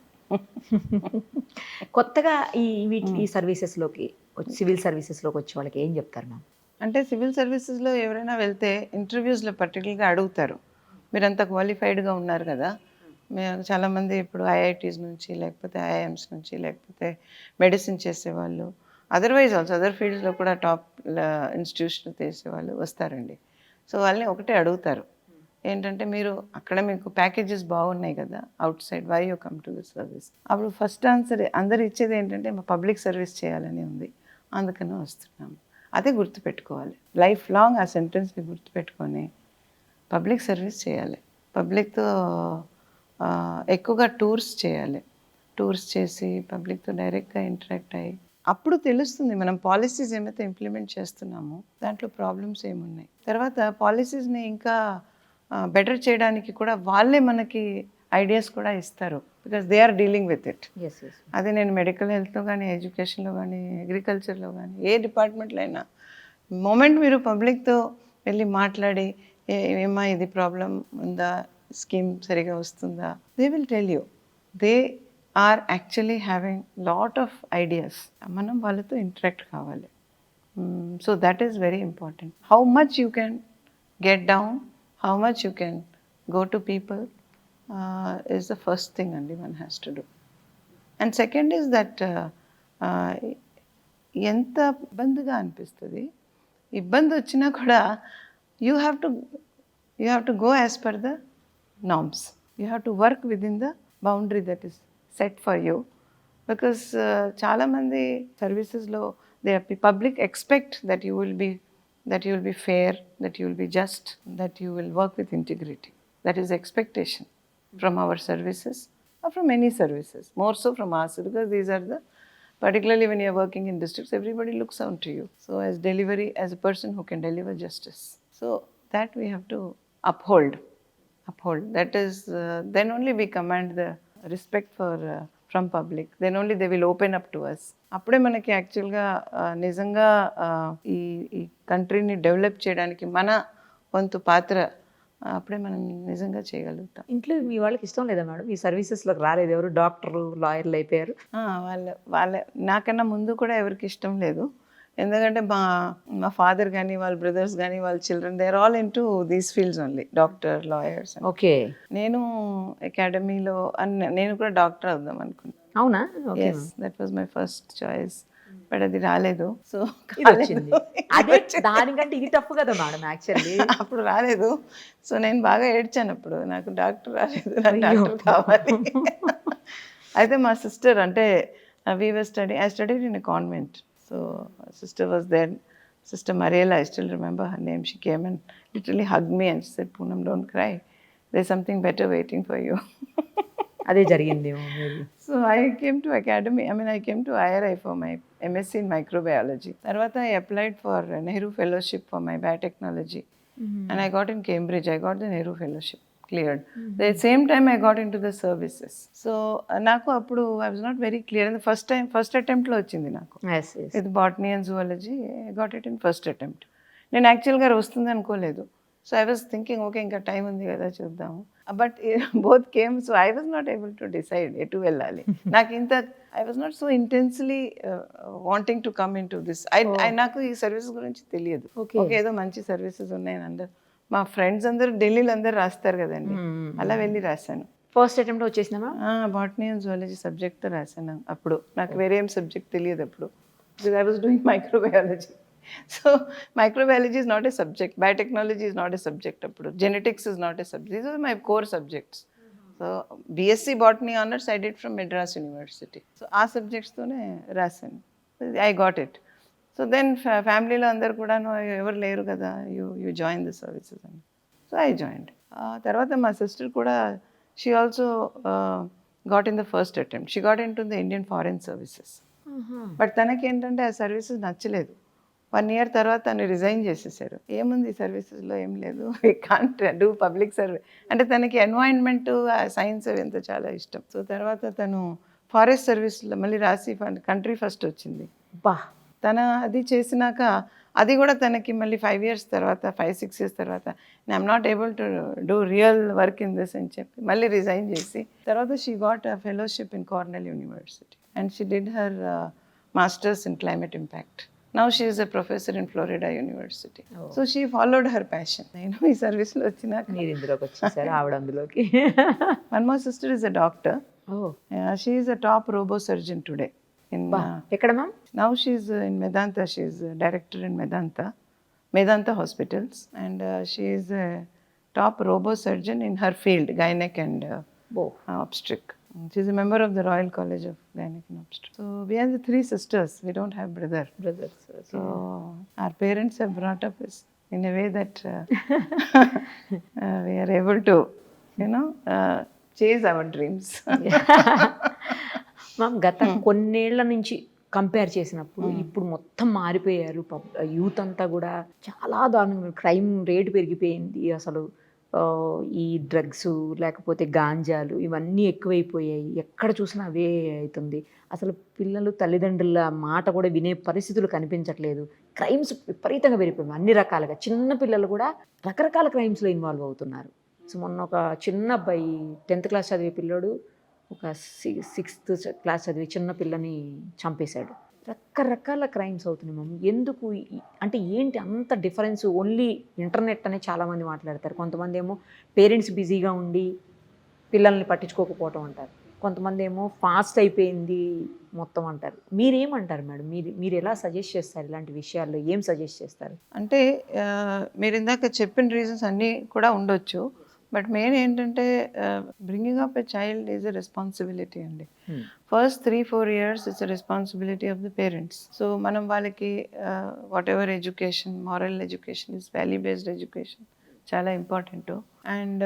కొత్తగా ఈ సర్వీసెస్లోకి civil సర్వీసెస్లోకి వచ్చే వాళ్ళకి ఏం చెప్తారు మ్యామ్? అంటే సివిల్ సర్వీసెస్లో ఎవరైనా వెళ్తే ఇంటర్వ్యూస్లో పర్టికులర్గా అడుగుతారు, మీరంతా క్వాలిఫైడ్గా ఉన్నారు కదా. మేము చాలామంది ఇప్పుడు ఐఐటీస్ నుంచి, లేకపోతే ఐఐఎమ్స్ నుంచి, లేకపోతే మెడిసిన్ చేసేవాళ్ళు, అదర్వైజ్ ఆల్సో అదర్ ఫీల్డ్స్లో కూడా టాప్ ఇన్స్టిట్యూషన్ చేసేవాళ్ళు వస్తారండి. సో వాళ్ళని ఒకటే అడుగుతారు, ఏంటంటే మీరు అక్కడ మీకు ప్యాకేజెస్ బాగున్నాయి కదా outside, why you come to this service. అప్పుడు ఫస్ట్ ఆన్సర్ అందరు ఇచ్చేది ఏంటంటే మా పబ్లిక్ సర్వీస్ చేయాలని ఉంది, అందుకనే వస్తున్నాము. అదే గుర్తుపెట్టుకోవాలి, లైఫ్ లాంగ్ ఆ సెంటెన్స్ని గుర్తుపెట్టుకొని పబ్లిక్ సర్వీస్ చేయాలి. పబ్లిక్తో ఎక్కువగా టూర్స్ చేయాలి. టూర్స్ చేసి పబ్లిక్తో డైరెక్ట్గా ఇంటరాక్ట్ అయ్యి అప్పుడు తెలుస్తుంది మనం పాలసీస్ ఏమైతే ఇంప్లిమెంట్ చేస్తున్నామో దాంట్లో ప్రాబ్లమ్స్ ఏమున్నాయి. తర్వాత పాలసీస్ని ఇంకా బెటర్ చేయడానికి కూడా వాళ్ళే మనకి ఐడియాస్ కూడా ఇస్తారు, because they are dealing with it. అదే నేను మెడికల్ హెల్త్లో కానీ, ఎడ్యుకేషన్లో కానీ, అగ్రికల్చర్లో కానీ, ఏ డిపార్ట్మెంట్లో అయినా మూమెంట్ మీరు పబ్లిక్తో వెళ్ళి మాట్లాడి ఏమా ఇది ప్రాబ్లం ఉందా, స్కీమ్ సరిగా వస్తుందా, they will tell you. They are actually having lot of ideas. మనం వాళ్ళతో ఇంటరాక్ట్ కావాలి. So that is very important. How much you can get down, how much you can go to people is the first thing and one has to do. And second is that ఎంత ఇబ్బందిగా అనిపిస్తుంది, ఇబ్బంది వచ్చినా కూడా you have to go as per the norms. You have to work within the boundary that is set for you, because చాలామంది సర్వీసెస్లో public expect that you will be fair, that you will be just, that you will work with integrity. That is expectation from our services or from any services, more so from us, because these are the, particularly when you are working in districts, everybody looks out to you. So as delivery, as a person who can deliver justice, so that we have to uphold. That is then only we command the respect from public, then only they will open up to us. అప్పుడే మనకి యాక్చువల్గా నిజంగా ఈ కంట్రీని develop చేయడానికి మన వంతు పాత్ర అప్పుడే మనం నిజంగా చేయగలుగుతాం. ఇంట్లో మీ వాళ్ళకి ఇష్టం లేదా మేడం ఈ సర్వీసెస్లోకి రాలేదు? ఎవరు డాక్టర్లు, లాయర్లు అయిపోయారు. వాళ్ళ నాకన్నా ముందు కూడా ఎవరికి ఇష్టం లేదు. ఎందుకంటే మా ఫాదర్ కానీ వాళ్ళ బ్రదర్స్ కానీ వాళ్ళ children they are all in to these fields only, doctor, lawyers. Okay. నేను అకాడమీలో నేను కూడా డాక్టర్ అవుదాం అనుకున్నాను. అవునా? Yes, that was my first choice. But అది రాలేదు. సో వచ్చింది. అదే దానికంటే ఇది తప్పు కదా మేడం యాక్చువల్లీ. అప్పుడు రాలేదు. సో నేను బాగా ఏడ్చాను అప్పుడు, నాకు డాక్టర్ రాలేదు, నాకు డాక్టర్ కావాలి. అయితే మా సిస్టర్ అంటే I studied in a convent. So my sister was there, Sister Mariela, I still remember her name. She came and literally hugged me and she said, Poonam, don't cry. There's something better waiting for you. అదే జరిగిందేమో maybe. So I came to academy, I came to IRI for my MSc in microbiology. Tarvata I applied for a Nehru Fellowship for my biotechnology. And I got in Cambridge, I got the Nehru Fellowship cleared. The same time I got into the services. So నాకు అప్పుడు I was not very clear. And the first attempt లో వచ్చింది నాకు. Yes, yes. With botany and zoology, I got it in first attempt. నేను యాక్చువల్గా వస్తుంది అనుకోలేదు. So I was thinking okay ఇంకా టైం ఉంది కదా చూద్దాము. But both came. So I was not able to decide ఎటు వెళ్ళాలి. నాకు ఇంత I was not so intensely wanting to come in to this. నాకు ఈ సర్వీసెస్ గురించి తెలియదు. ఓకే ఏదో మంచి సర్వీసెస్ ఉన్నాయని అందరు మా ఫ్రెండ్స్ అందరూ ఢిల్లీలో అందరు రాస్తారు కదండి, అలా వెళ్ళి రాశాను. ఫస్ట్ అటెంప్ట్ వచ్చేసినామా? బాటనీ అండ్ జువాలజీ సబ్జెక్ట్తో రాశాను. అప్పుడు నాకు వేరే ఏం సబ్జెక్ట్ తెలియదు అప్పుడు. I was doing microbiology. So microbiology is not a subject, biotechnology is not a subject appudu, genetics is not a subject. These are my core subjects. So BSc botany honors I did from Madras University. So aa subjects tone rasanu, I got it. So then family lo andaru kuda evaru leru kada, you join the services ani. So I joined. Tarvata my sister kuda, she also got in the first attempt. She got into the Indian Foreign Services. But తనకి ఏంటంటే ఆ services నచ్చలేదు. 1 year తర్వాత తను resign చేసేసారు. ఏముంది సర్వీసెస్లో ఏం లేదు, I can't do public service అంటే తనకి ఎన్వైరన్మెంట్ సైన్స్ అవి ఎంత చాలా ఇష్టం. సో తర్వాత తను ఫారెస్ట్ సర్వీస్లో మళ్ళీ రాసి కంట్రీ ఫస్ట్ వచ్చింది. బా తన అది చేసినాక అది కూడా తనకి మళ్ళీ 5 years తర్వాత 5-6 years తర్వాత I'm not able to do real work in this అని చెప్పి మళ్ళీ రిజైన్ చేసి తర్వాత she got a fellowship in Cornell university and she did her masters in climate impact. Now she is a professor in Florida University. Oh. So she followed her passion. నేను ఈ సర్వీస్లో వచ్చినాక మీరు ఇందులోకి వచ్చేసారు, ఆవిడ అందులోకి. One more sister is a doctor. Oh. She is a top robo surgeon today. ఎక్కడ ma'am? Now she is in Medanta. She is a director in Medanta Hospitals. And she is a top robo surgeon in her field, gynec and obstetric. She is a member of the Royal College of Gynec and Obstetrics. So we are the 3 sisters. We don't have brothers. Okay. So our parents have brought up us in a way that we are able to, chase our dreams. Ma'am గత కొన్నేళ్ల నుంచి compare చేసినప్పుడు ఇప్పుడు మొత్తం మారిపోయారు. Youth అంతా కూడా చాలా దారుణంగా క్రైమ్ రేటు పెరిగిపోయింది. అసలు ఈ డ్రగ్స్ లేకపోతే గాంజాలు ఇవన్నీ ఎక్కువైపోయాయి. ఎక్కడ చూసినా అవే అవుతుంది. అసలు పిల్లలు తల్లిదండ్రుల మాట కూడా వినే పరిస్థితులు కనిపించట్లేదు. క్రైమ్స్ విపరీతంగా పెరిగిపోయాయి అన్ని రకాలుగా. చిన్న పిల్లలు కూడా రకరకాల క్రైమ్స్లో ఇన్వాల్వ్ అవుతున్నారు. సో మొన్న ఒక చిన్న అబ్బాయి 10th class చదివే పిల్లోడు ఒక 6th class చదివే చిన్న పిల్లని చంపేశాడు. రకరకాల క్రైమ్స్ అవుతున్నాయి మ్యామ్. ఎందుకు అంటే ఏంటి అంత డిఫరెన్స్? ఓన్లీ ఇంటర్నెట్ అనే చాలామంది మాట్లాడతారు. కొంతమంది ఏమో పేరెంట్స్ బిజీగా ఉండి పిల్లల్ని పట్టించుకోకపోవటం అంటారు. కొంతమంది ఏమో ఫాస్ట్ అయిపోయింది మొత్తం అంటారు. మీరేమంటారు మేడం? మీరు ఎలా సజెస్ట్ చేస్తారు ఇలాంటి విషయాల్లో? ఏం సజెస్ట్ చేస్తారు? అంటే మీరు ఇందాక చెప్పిన రీజన్స్ అన్నీ కూడా ఉండొచ్చు. బట్ మెయిన్ ఏంటంటే bringing up a child is a responsibility అండి. First 3-4 years it's a responsibility of the parents. So మనం వాళ్ళకి whatever education, moral education is value based education చాలా ఇంపార్టెంట్. అండ్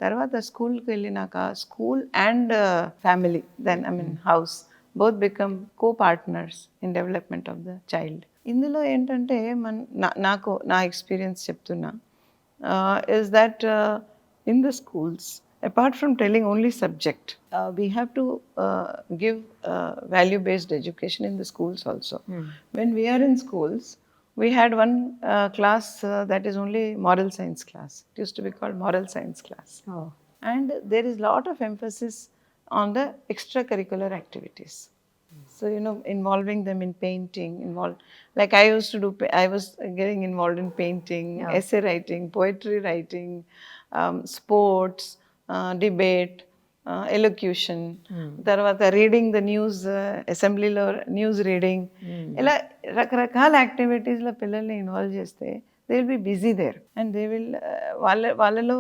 తర్వాత స్కూల్కి వెళ్ళినాక school and family then house both become co-partners in development of the child. ఇందులో ఏంటంటే నాకు నా ఎక్స్పీరియన్స్ చెప్తున్నా is that in the schools, apart from telling only subject, we have to give value-based education in the schools also. When we are in schools, we had one class that is only moral science class. It used to be called moral science class. Oh. And there is lot of emphasis on the extracurricular activities. So, involving them in painting, like I used to do, I was getting involved in painting, essay writing, poetry writing, sports, debate, elocution, తర్వాత reading the news, అసెంబ్లీలో news reading, ఇలా రకరకాల యాక్టివిటీస్లో పిల్లల్ని involve చేస్తే they will be busy there and they will వాళ్ళలో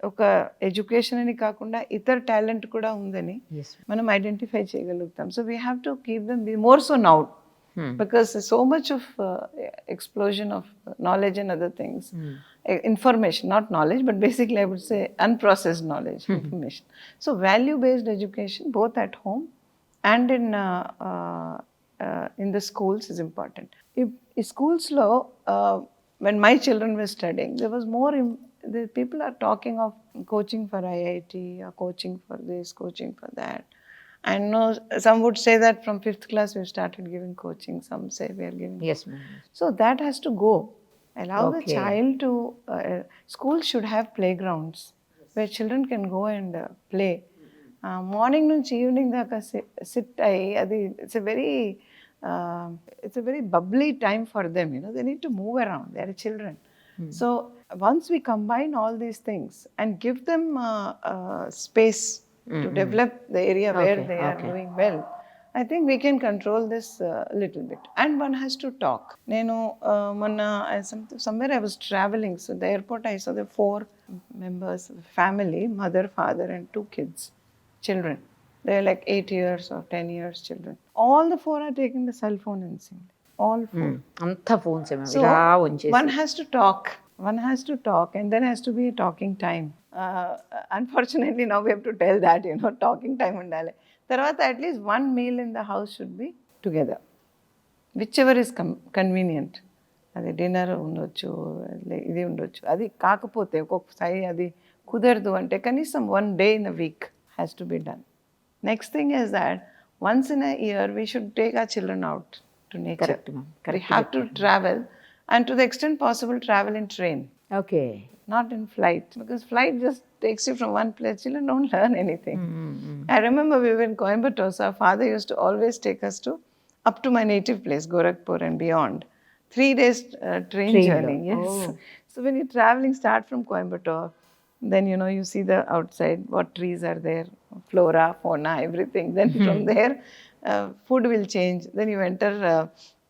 ఒక education అని కాకుండా ఇతర టాలెంట్ కూడా ఉందని మనం ఐడెంటిఫై చేయగలుగుతాం. So we have to keep them more so now because so much of explosion of knowledge and other things, information, not knowledge, but basically I would say unprocessed knowledge, information. So value based education both at home and in the schools is important. If schools law, when my children were studying, there was more the people are talking of coaching for IIT or coaching for this, coaching for that. And no, some would say that from 5th class we started giving coaching. Some say we are giving. Yes, ma'am. So that has to go. Allow the child to. Schools should have playgrounds where children can go and play. Morning nunchi evening daka sit. It's a very bubbly time for them. They need to move around. They are children. So once we combine all these things and give them space to develop the area where they are doing well, I think we can control this a little bit. And one has to talk. Somewhere I was traveling, so the airport I saw the 4 members of the family, mother, father and 2 kids, children. They are like 8 years or 10 years children. All the 4 are taking the cell phone and sing. All 4. అంతా phones So one has to talk. One has to talk, and there has to be talking time. Unfortunately, now we have to tell that, talking time undale. Tarvata at least one meal in the house should be together, whichever is convenient. అది dinner ఉండొచ్చు, ఇది ఉండొచ్చు. అది కాకపోతే ఒక్కొక్కసారి అది కుదరదు అంటే కనీసం 1 day in a week has to be done. Next thing is that once in a year we should take our children out to nature. Correct, ma'am. We have to travel, and to the extent possible travel in train, okay. not in flight, because flight just takes you from one place. Children don't learn anything. I remember we were in Coimbatore, so our father used to always take us up to my native place, Gorakhpur and beyond. 3 days train journey. Yes. Oh. So when you're traveling, start from Coimbatore, then you see the outside, what trees are there, flora, fauna, everything. Then from there, food will change. Then you enter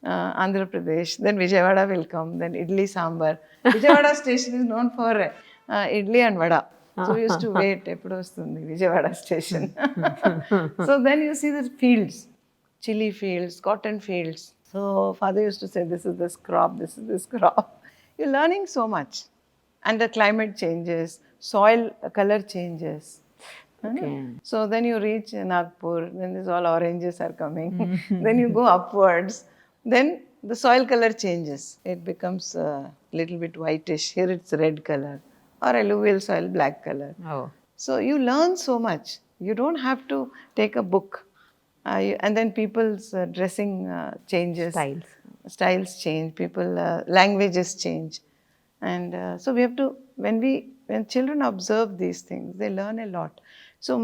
Andhra Pradesh, then Vijayawada will come, then idli sambar. Vijayawada station is known for idli and vada. So we used to wait, eppudu vastundi Vijayawada station. So then you see the fields, chili fields, cotton fields. So father used to say, this is this crop, this is this crop. You're learning so much. And the climate changes, soil color changes. Okay. So then you reach Nagpur, then there's all oranges are coming. Then you go upwards, then the soil color changes. It becomes a little bit whitish. Here it's red color, or alluvial soil, black color. Oh. So you learn so much. You don't have to take a book. And then people's dressing changes. Styles change. People, languages change. And so we have to, when children observe these things, they learn a lot. So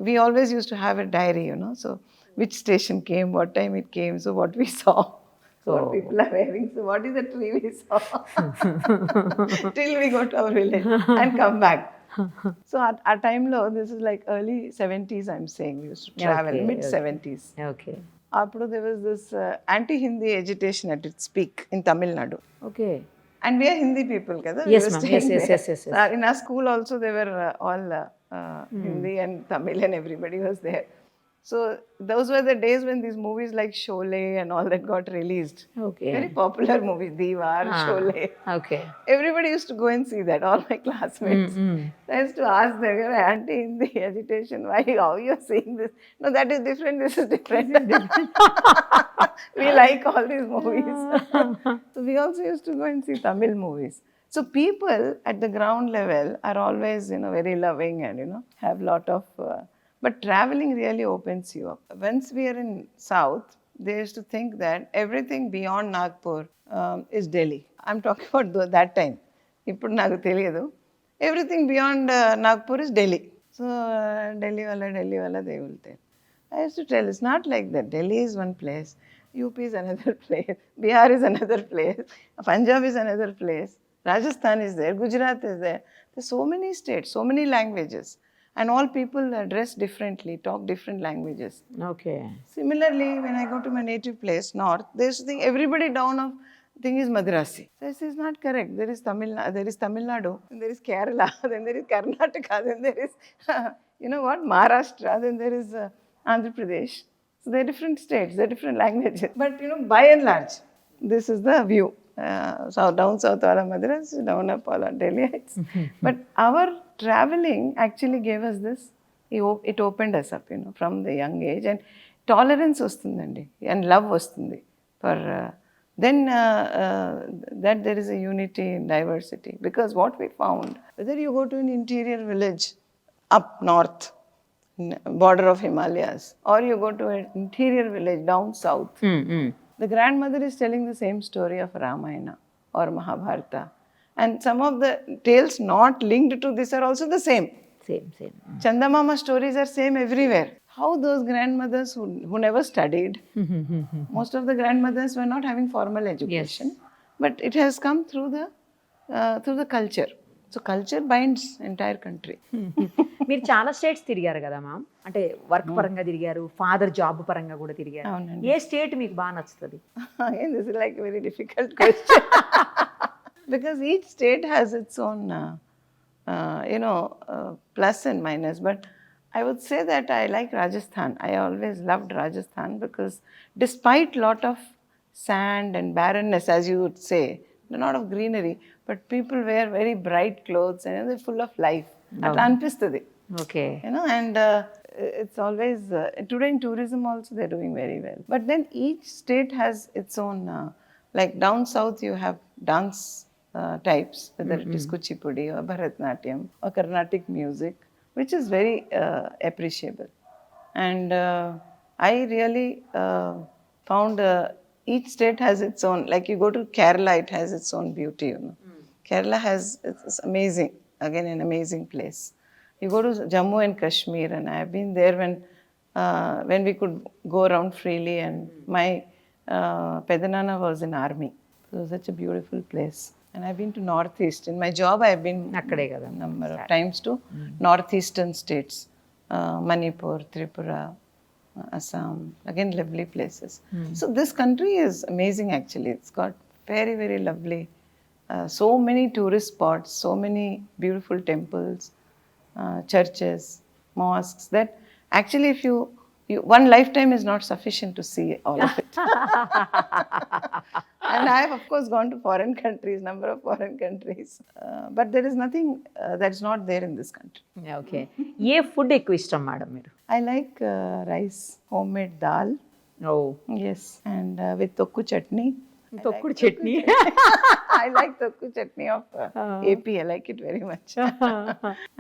we always used to have a diary, so which station came, what time it came, so what we saw, what people are wearing, so what is the tree we saw, till we go to our village and come back. So at our time, this is like early 70s, I'm saying, we used to travel, mid-70s. Okay. After there was this anti-Hindi agitation at its peak in Tamil Nadu. Okay. And we are Hindi people, kada? Yes, ma'am. Yes. In our school also, they were all Hindi and Tamil, and everybody was there. So those were the days when these movies like Sholay and all that got released. Okay. Very popular movies, Diwar, Sholay. Okay. Everybody used to go and see that, all my classmates. I used to ask them, anti-Hindi agitation, why, how you are seeing this? No, that is different, this is different. We like all these movies. So we also used to go and see Tamil movies. So people at the ground level are always, very loving and, have lot of... but traveling really opens you up. Once we are in South, they used to think that everything beyond Nagpur is Delhi. I'm talking about that time. Ippudu naku teliyadu. Everything beyond Nagpur is Delhi. So Delhi wala they will tell. I used to tell, it's not like that. Delhi is one place, UP is another place, Bihar is another place, Punjab is another place, Rajasthan is there, Gujarat is there. There's so many states, so many languages, and all people dress differently, talk different languages. Okay. Similarly, when I go to my native place, North, there's the everybody down of thing is Madrasi. So this is not correct. There is Tamil Nadu, then there is Kerala, then there is Karnataka, then there is, you know what, Maharashtra, then there is Andhra Pradesh. So they're different states, they're different languages. But you know, by and large, this is the view. So down south all are Madras, down up all are Delhiites. But our traveling actually gave us this. It opened us up, you know, from the young age, and tolerance vastundandi and love vastundi for then that there is a unity in diversity. Because what we found, whether you go to an interior village up north, border of Himalayas, or you go to an interior village down south, the grandmother is telling the same story of Ramayana or Mahabharata, and some of the tales not linked to this are also the same. Same same. Chandamama stories are same everywhere. How those grandmothers who never studied, most of the grandmothers were not having formal education, but it has come through the culture. So culture binds entire country. మీరు చాలా states తిరిగారు కదా ma'am, అంటే work పరంగా తిరిగారు, father job పరంగా కూడా తిరిగారు. అవునండి. ఏ స్టేట్ మీకు బాగా నచ్చుతుంది? Again, this is like a very difficult question. Because each state has its own plus and minus. But I would say that I like Rajasthan. I always loved Rajasthan because despite lot of sand and barrenness, as you would say, a lot of greenery, but people wear very bright clothes and they're full of life. Atla anpistadi. Okay. You know, and it's always, today in tourism also they're doing very well. But then each state has its own, like down south you have dance types, whether it is Kuchipudi or Bharatnatyam or Carnatic music, which is very appreciable. And I really found each state has its own, like you go to Kerala, it has its own beauty, you know. Kerala it's amazing, again an amazing place. You go to Jammu and Kashmir, and I have been there when we could go around freely, and my Pedanana was in army. So it was such a beautiful place. And I've been to Northeast. In my job, I've been అక్కడే కదా number of times to Northeastern states, Manipur, Tripura, Assam, again lovely places. So this country is amazing actually. It's got very, very lovely, so many tourist spots, so many beautiful temples, churches, mosques, that actually if you one lifetime is not sufficient to see all of it. And I have of course gone to foreign countries, number of foreign countries, but there is nothing that's not there in this country. Okay. A food ఎక్కువ ఇష్టం madam మీరు? I like rice, homemade dal. Oh, Yes, and with tokku chutney. తొక్కుడు chutney. I like tokku chutney of AP. I like it very much.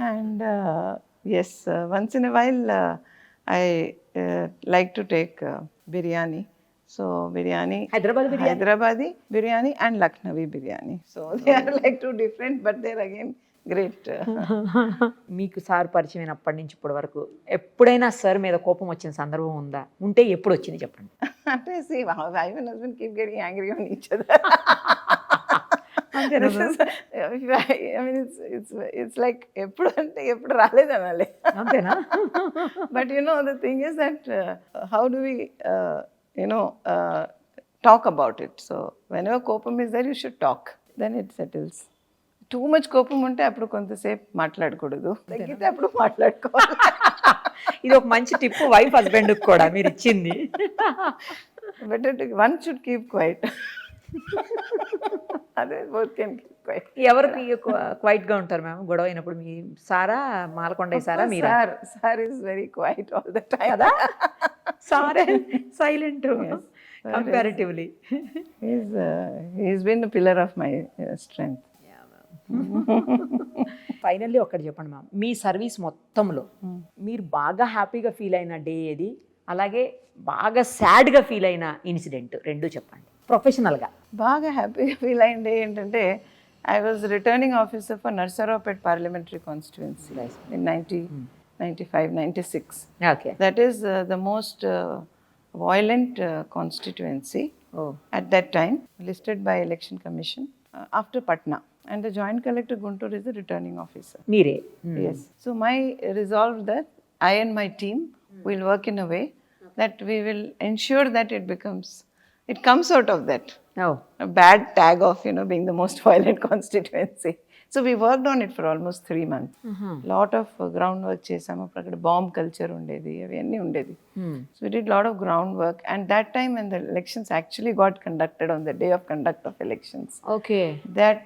And yes, once in a while I like to take biryani. So biryani, Hyderabadi biryani and Lucknowi biryani. So they are like two different, but they're again great. మీకు sir పరిచయమైనప్పటి నుంచి ఇప్పటి వరకు ఎప్పుడైనా sir మీద కోపం వచ్చిన సందర్భం ఉందా? ఉంటే ఎప్పుడు వచ్చింది చెప్పండి. See, wife and husband keep getting angry on each other. అంతేనా? I mean, it's like ఎప్పుడు రాలేదనాలి. అంతేనా? But you know, the thing is that how do we talk about it? So whenever కోపం is there, you should talk. Then it settles. Too much కోపం ఉంటే అప్పుడు కొంతసేపు మాట్లాడకూడదు, తగ్గితే అప్పుడు మాట్లాడుకోవాలి. ఇది ఒక మంచి టిప్ వైఫ్ హస్బెండ్ కూడా మీరు ఇచ్చింది. Better to one should keep quiet. అదే both can keep quiet. ఎవరికి క్వైట్ గా ఉంటారు మ్యామ్ గొడవ అయినప్పుడు? మీ సారా, మాలకొండ సారా, మీరా? Sir is very quiet all the time. కదా, సారే silent comparatively. He's been a pillar of my strength. Finally ఒక్కటి చెప్పండి మ్యామ్, మీ సర్వీస్ మొత్తంలో మీరు బాగా హ్యాపీగా ఫీల్ అయిన డే ఏది, అలాగే బాగా సాడ్గా ఫీల్ అయిన ఇన్సిడెంట్ రెండు చెప్పండి ప్రొఫెషనల్గా. బాగా హ్యాపీగా ఫీల్ అయింది ఏంటంటే, I was returning officer for Narsaraopet parliamentary constituency in 95, 96. Okay. That is the most violent constituency oh. at that time, listed by Election Commission after Patna. And the Joint Collector Guntur is the returning officer. మీరే. Yes. So my resolve that I and my team will work in a way that we will ensure that it comes out of that oh. a bad tag of being the most violent constituency. So we worked on it for almost 3 months. Lot of groundwork చేసాము. అప్పుడు అక్కడ bomb culture ఉండేది, అవన్నీ ఉండేది. So we did lot of groundwork, and that time when the elections actually got conducted on the day of conduct of elections, okay. that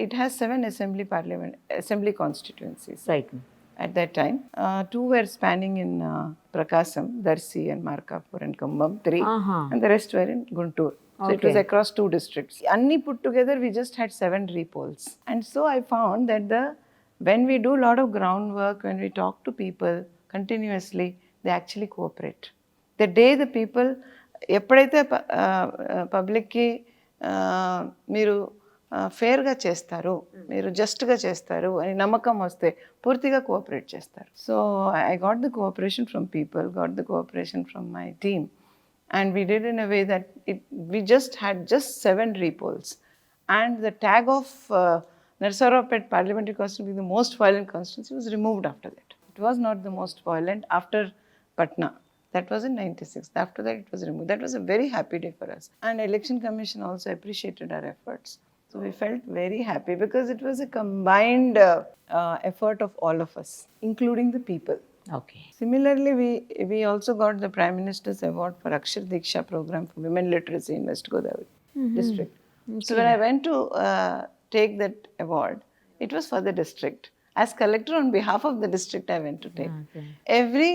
it has 7 assembly constituencies right. at that time. 2 were spanning in Prakasam, Darsi and Markapur and Kumbam, 3, and the rest were in Guntur. So it was across 2 districts. Anni put together, we just had 7 repolls. And so I found that when we do a lot of groundwork, when we talk to people continuously, they actually cooperate. The day the people, ఎప్పుడైతే పబ్లిక్కి మీరు ఫేర్గా చేస్తారు, మీరు జస్ట్గా చేస్తారు అని నమ్మకం వస్తే పూర్తిగా కోఆపరేట్ చేస్తారు. So I got the cooperation from people, got the cooperation from my team, and we did in a way that we just had 7 repolls, and the tag of Narsaraopet parliamentary constituency, the most violent constituency, was removed after that. It was not the most violent after Patna. That was in 96. After that it was removed. That was a very happy day for us, and Election Commission also appreciated our efforts. So we felt very happy because it was a combined effort of all of us, including the people. Okay. Similarly, we also got the Prime Minister's Award for Akshar Diksha program for women literacy in West Godavari district. So when I went to take that award, it was for the district. As collector on behalf of the district, I went to take. Okay. Every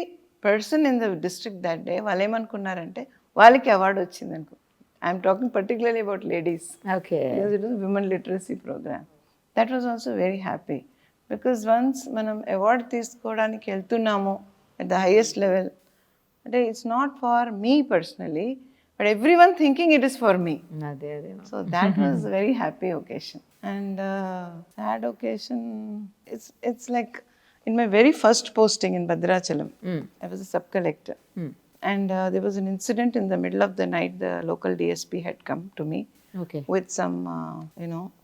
person in the district that day, వాళ్ళు ఏమనుకున్నారంటే వాళ్ళకి award వచ్చింది అనుకో. I'm talking particularly about ladies. Okay. Because it was a women literacy program. That was also very happy. Because once మనం award తీసుకోవడానికి వెళ్తున్నాము at the highest level, అంటే it's not for me personally, but everyone thinking it is for me. అదే అదే. So that was a very happy occasion. And sad occasion, it's like in my very first posting in Bhadrachalam, I was a sub-collector. And there was an incident in the middle of the night. The local DSP had come to me okay. with some,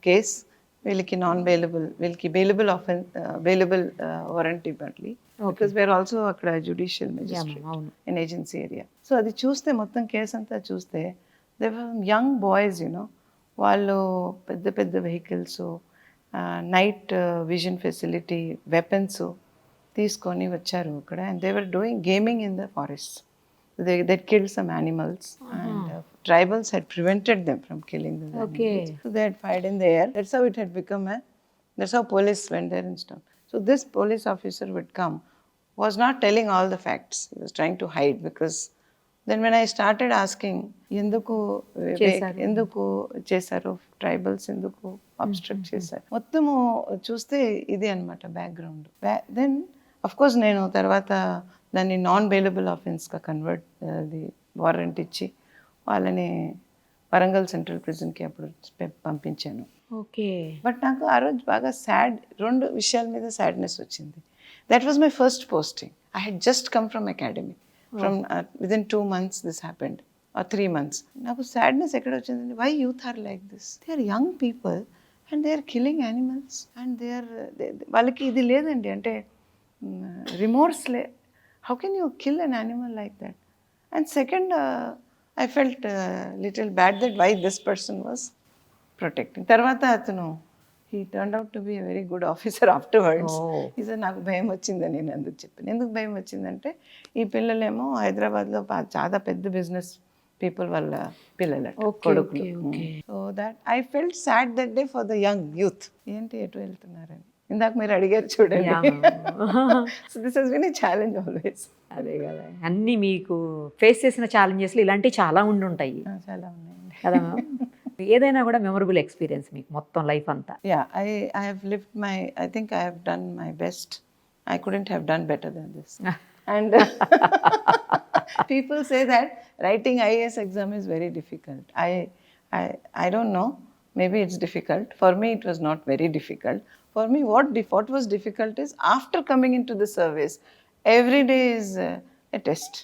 case. వీళ్ళకి non bailable, వీళ్ళకి bailable bailable warrant ఇవ్వాలి, because wear also అక్కడ judicial magistrate in agency area. So అది చూస్తే మొత్తం case అంతా చూస్తే they young boys, వాళ్ళు పెద్ద పెద్ద vehicles, night vision facility, weapons తీసుకొని వచ్చారు అక్కడ. And they were doing gaming in the forest. They killed some animals, and tribals had prevented them from killing the animals. So they had fired in the air. That's how it had become that's how police went there and stuff. So this police officer would come, was not telling all the facts. He was trying to hide, because then when I started asking, ఎందుకు చేశారు tribals, ఎందుకు obstruct చేశారు, మొత్తము చూస్తే ఇది అనమాట background. Then of course నేను తర్వాత దాన్ని నాన్ బెయిలబుల్ ఆఫెన్స్గా కన్వర్ట్, అది వారెంట్ ఇచ్చి వాళ్ళని వరంగల్ సెంట్రల్ ప్రిజన్కి అప్పుడు పంపించాను. ఓకే. బట్ నాకు ఆ రోజు బాగా సాడ్, 2 విషయాల మీద సాడ్నెస్ వచ్చింది. That was my first posting. I had just come from academy. From within 2 months this happened, or 3 months. నాకు సాడ్నెస్ ఎక్కడ వచ్చిందంటే, why youth are like this? They are young people and they are killing animals, and వాళ్ళకి ఇది లేదండి, అంటే రిమోర్స్లే. How can you kill an animal like that? And second, I felt little bad that why this person was protecting. Tarvata atanu, he turned out to be a very good officer afterwards. He said, నాకు భయం వచ్చిందని నేను అందుకు చెప్పాను. ఎందుకు భయం వచ్చిందంటే, ఈ పిల్లలేమో హైదరాబాద్లో చాలా పెద్ద బిజినెస్ పీపుల్ వాళ్ళ పిల్లలట, కొడుకులు. So that I felt sad that day for the young youth. ఏంటి ఎటు వెళ్తున్నారని ఇందాక మీరు అడిగారు చూడండి. So this has been a challenge always. అదే కదా, అన్నీ మీకు ఫేస్ చేసిన ఛాలెంజెస్లు ఇలాంటివి చాలా ఉంటాయి. చాలా ఉన్నాయండి కదా. ఏదైనా కూడా మెమరబుల్ ఎక్స్పీరియన్స్ మీకు మొత్తం లైఫ్ అంతా? Yeah, I have lived my, I think I have done my best. I couldn't have done better than this. And people say that writing IAS exam is very difficult. I don't know, maybe it's difficult. For me it was not very difficult. For me what was difficult is, after coming into the service, every day is a test.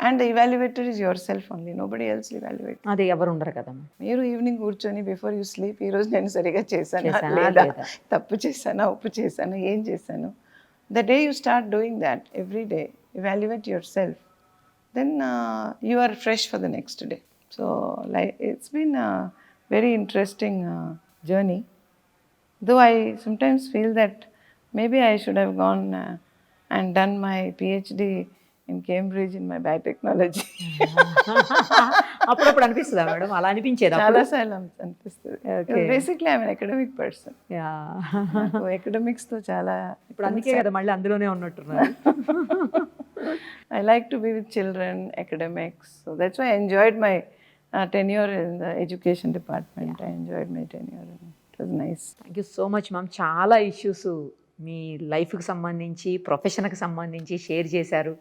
And the evaluator is yourself only, nobody else evaluate. అదే ఎవరు ఉండరు కదమ్మా. మీరు evening కూర్చొని before you sleep ఈరోజు నేను సరిగా చేశానా చేశానా లేదా, లేదా? తప్పు చేశానా, ఉప్పు చేశానా, ఏం చేశాను. The day you start doing that every day, evaluate yourself, then you are fresh for the next day. So like it's been a very interesting journey, though I sometimes feel that maybe I should have gone and done my PhD in Cambridge in my biotechnology. అప్పుడప్పుడు అనిపిస్తుందా madam? అలా అనిపించేది అప్పుడు? చాలాసార్లు అనిపిస్తుంది. Basically I'm academic person. నాకు ఎకడమిక్స్తో చాలా, ఇప్పుడు అందుకే కదా మళ్ళీ అందులోనే ఉన్నట్టున్నారు. I like to be with children, academics. So that's why I enjoyed my tenure in the education department. I enjoyed my tenure and it was nice. Thank you so much ma'am. చాలా issues మీ లైఫ్కి సంబంధించి, ప్రొఫెషన్కి సంబంధించి share చేశారు.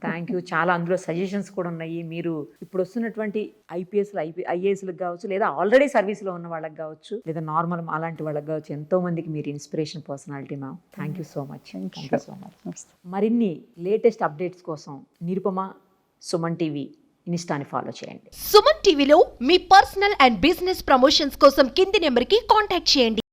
Thank you. చాలా అందులో suggestions కూడా ఉన్నాయి. మీరు ఇప్పుడు వస్తున్నటువంటి ఐఏఎస్లకు కావచ్చు, లేదా ఆల్రెడీ సర్వీస్లో ఉన్న వాళ్ళకి కావచ్చు, లేదా నార్మల్ అలాంటి వాళ్ళకి కావచ్చు, ఎంతో మందికి మీరు inspiration personality ma'am. Thank you so much. Thank you so much. మరిన్ని లేటెస్ట్ అప్డేట్స్ కోసం నిరుపమ సుమన్ టీవీ ఇన్స్టాని ఫాలో చేయండి. సుమన్ టీవీలో మీ పర్సనల్ అండ్ బిజినెస్ ప్రమోషన్స్ కోసం కింది నెంబర్కి కాంటాక్ట్ చేయండి.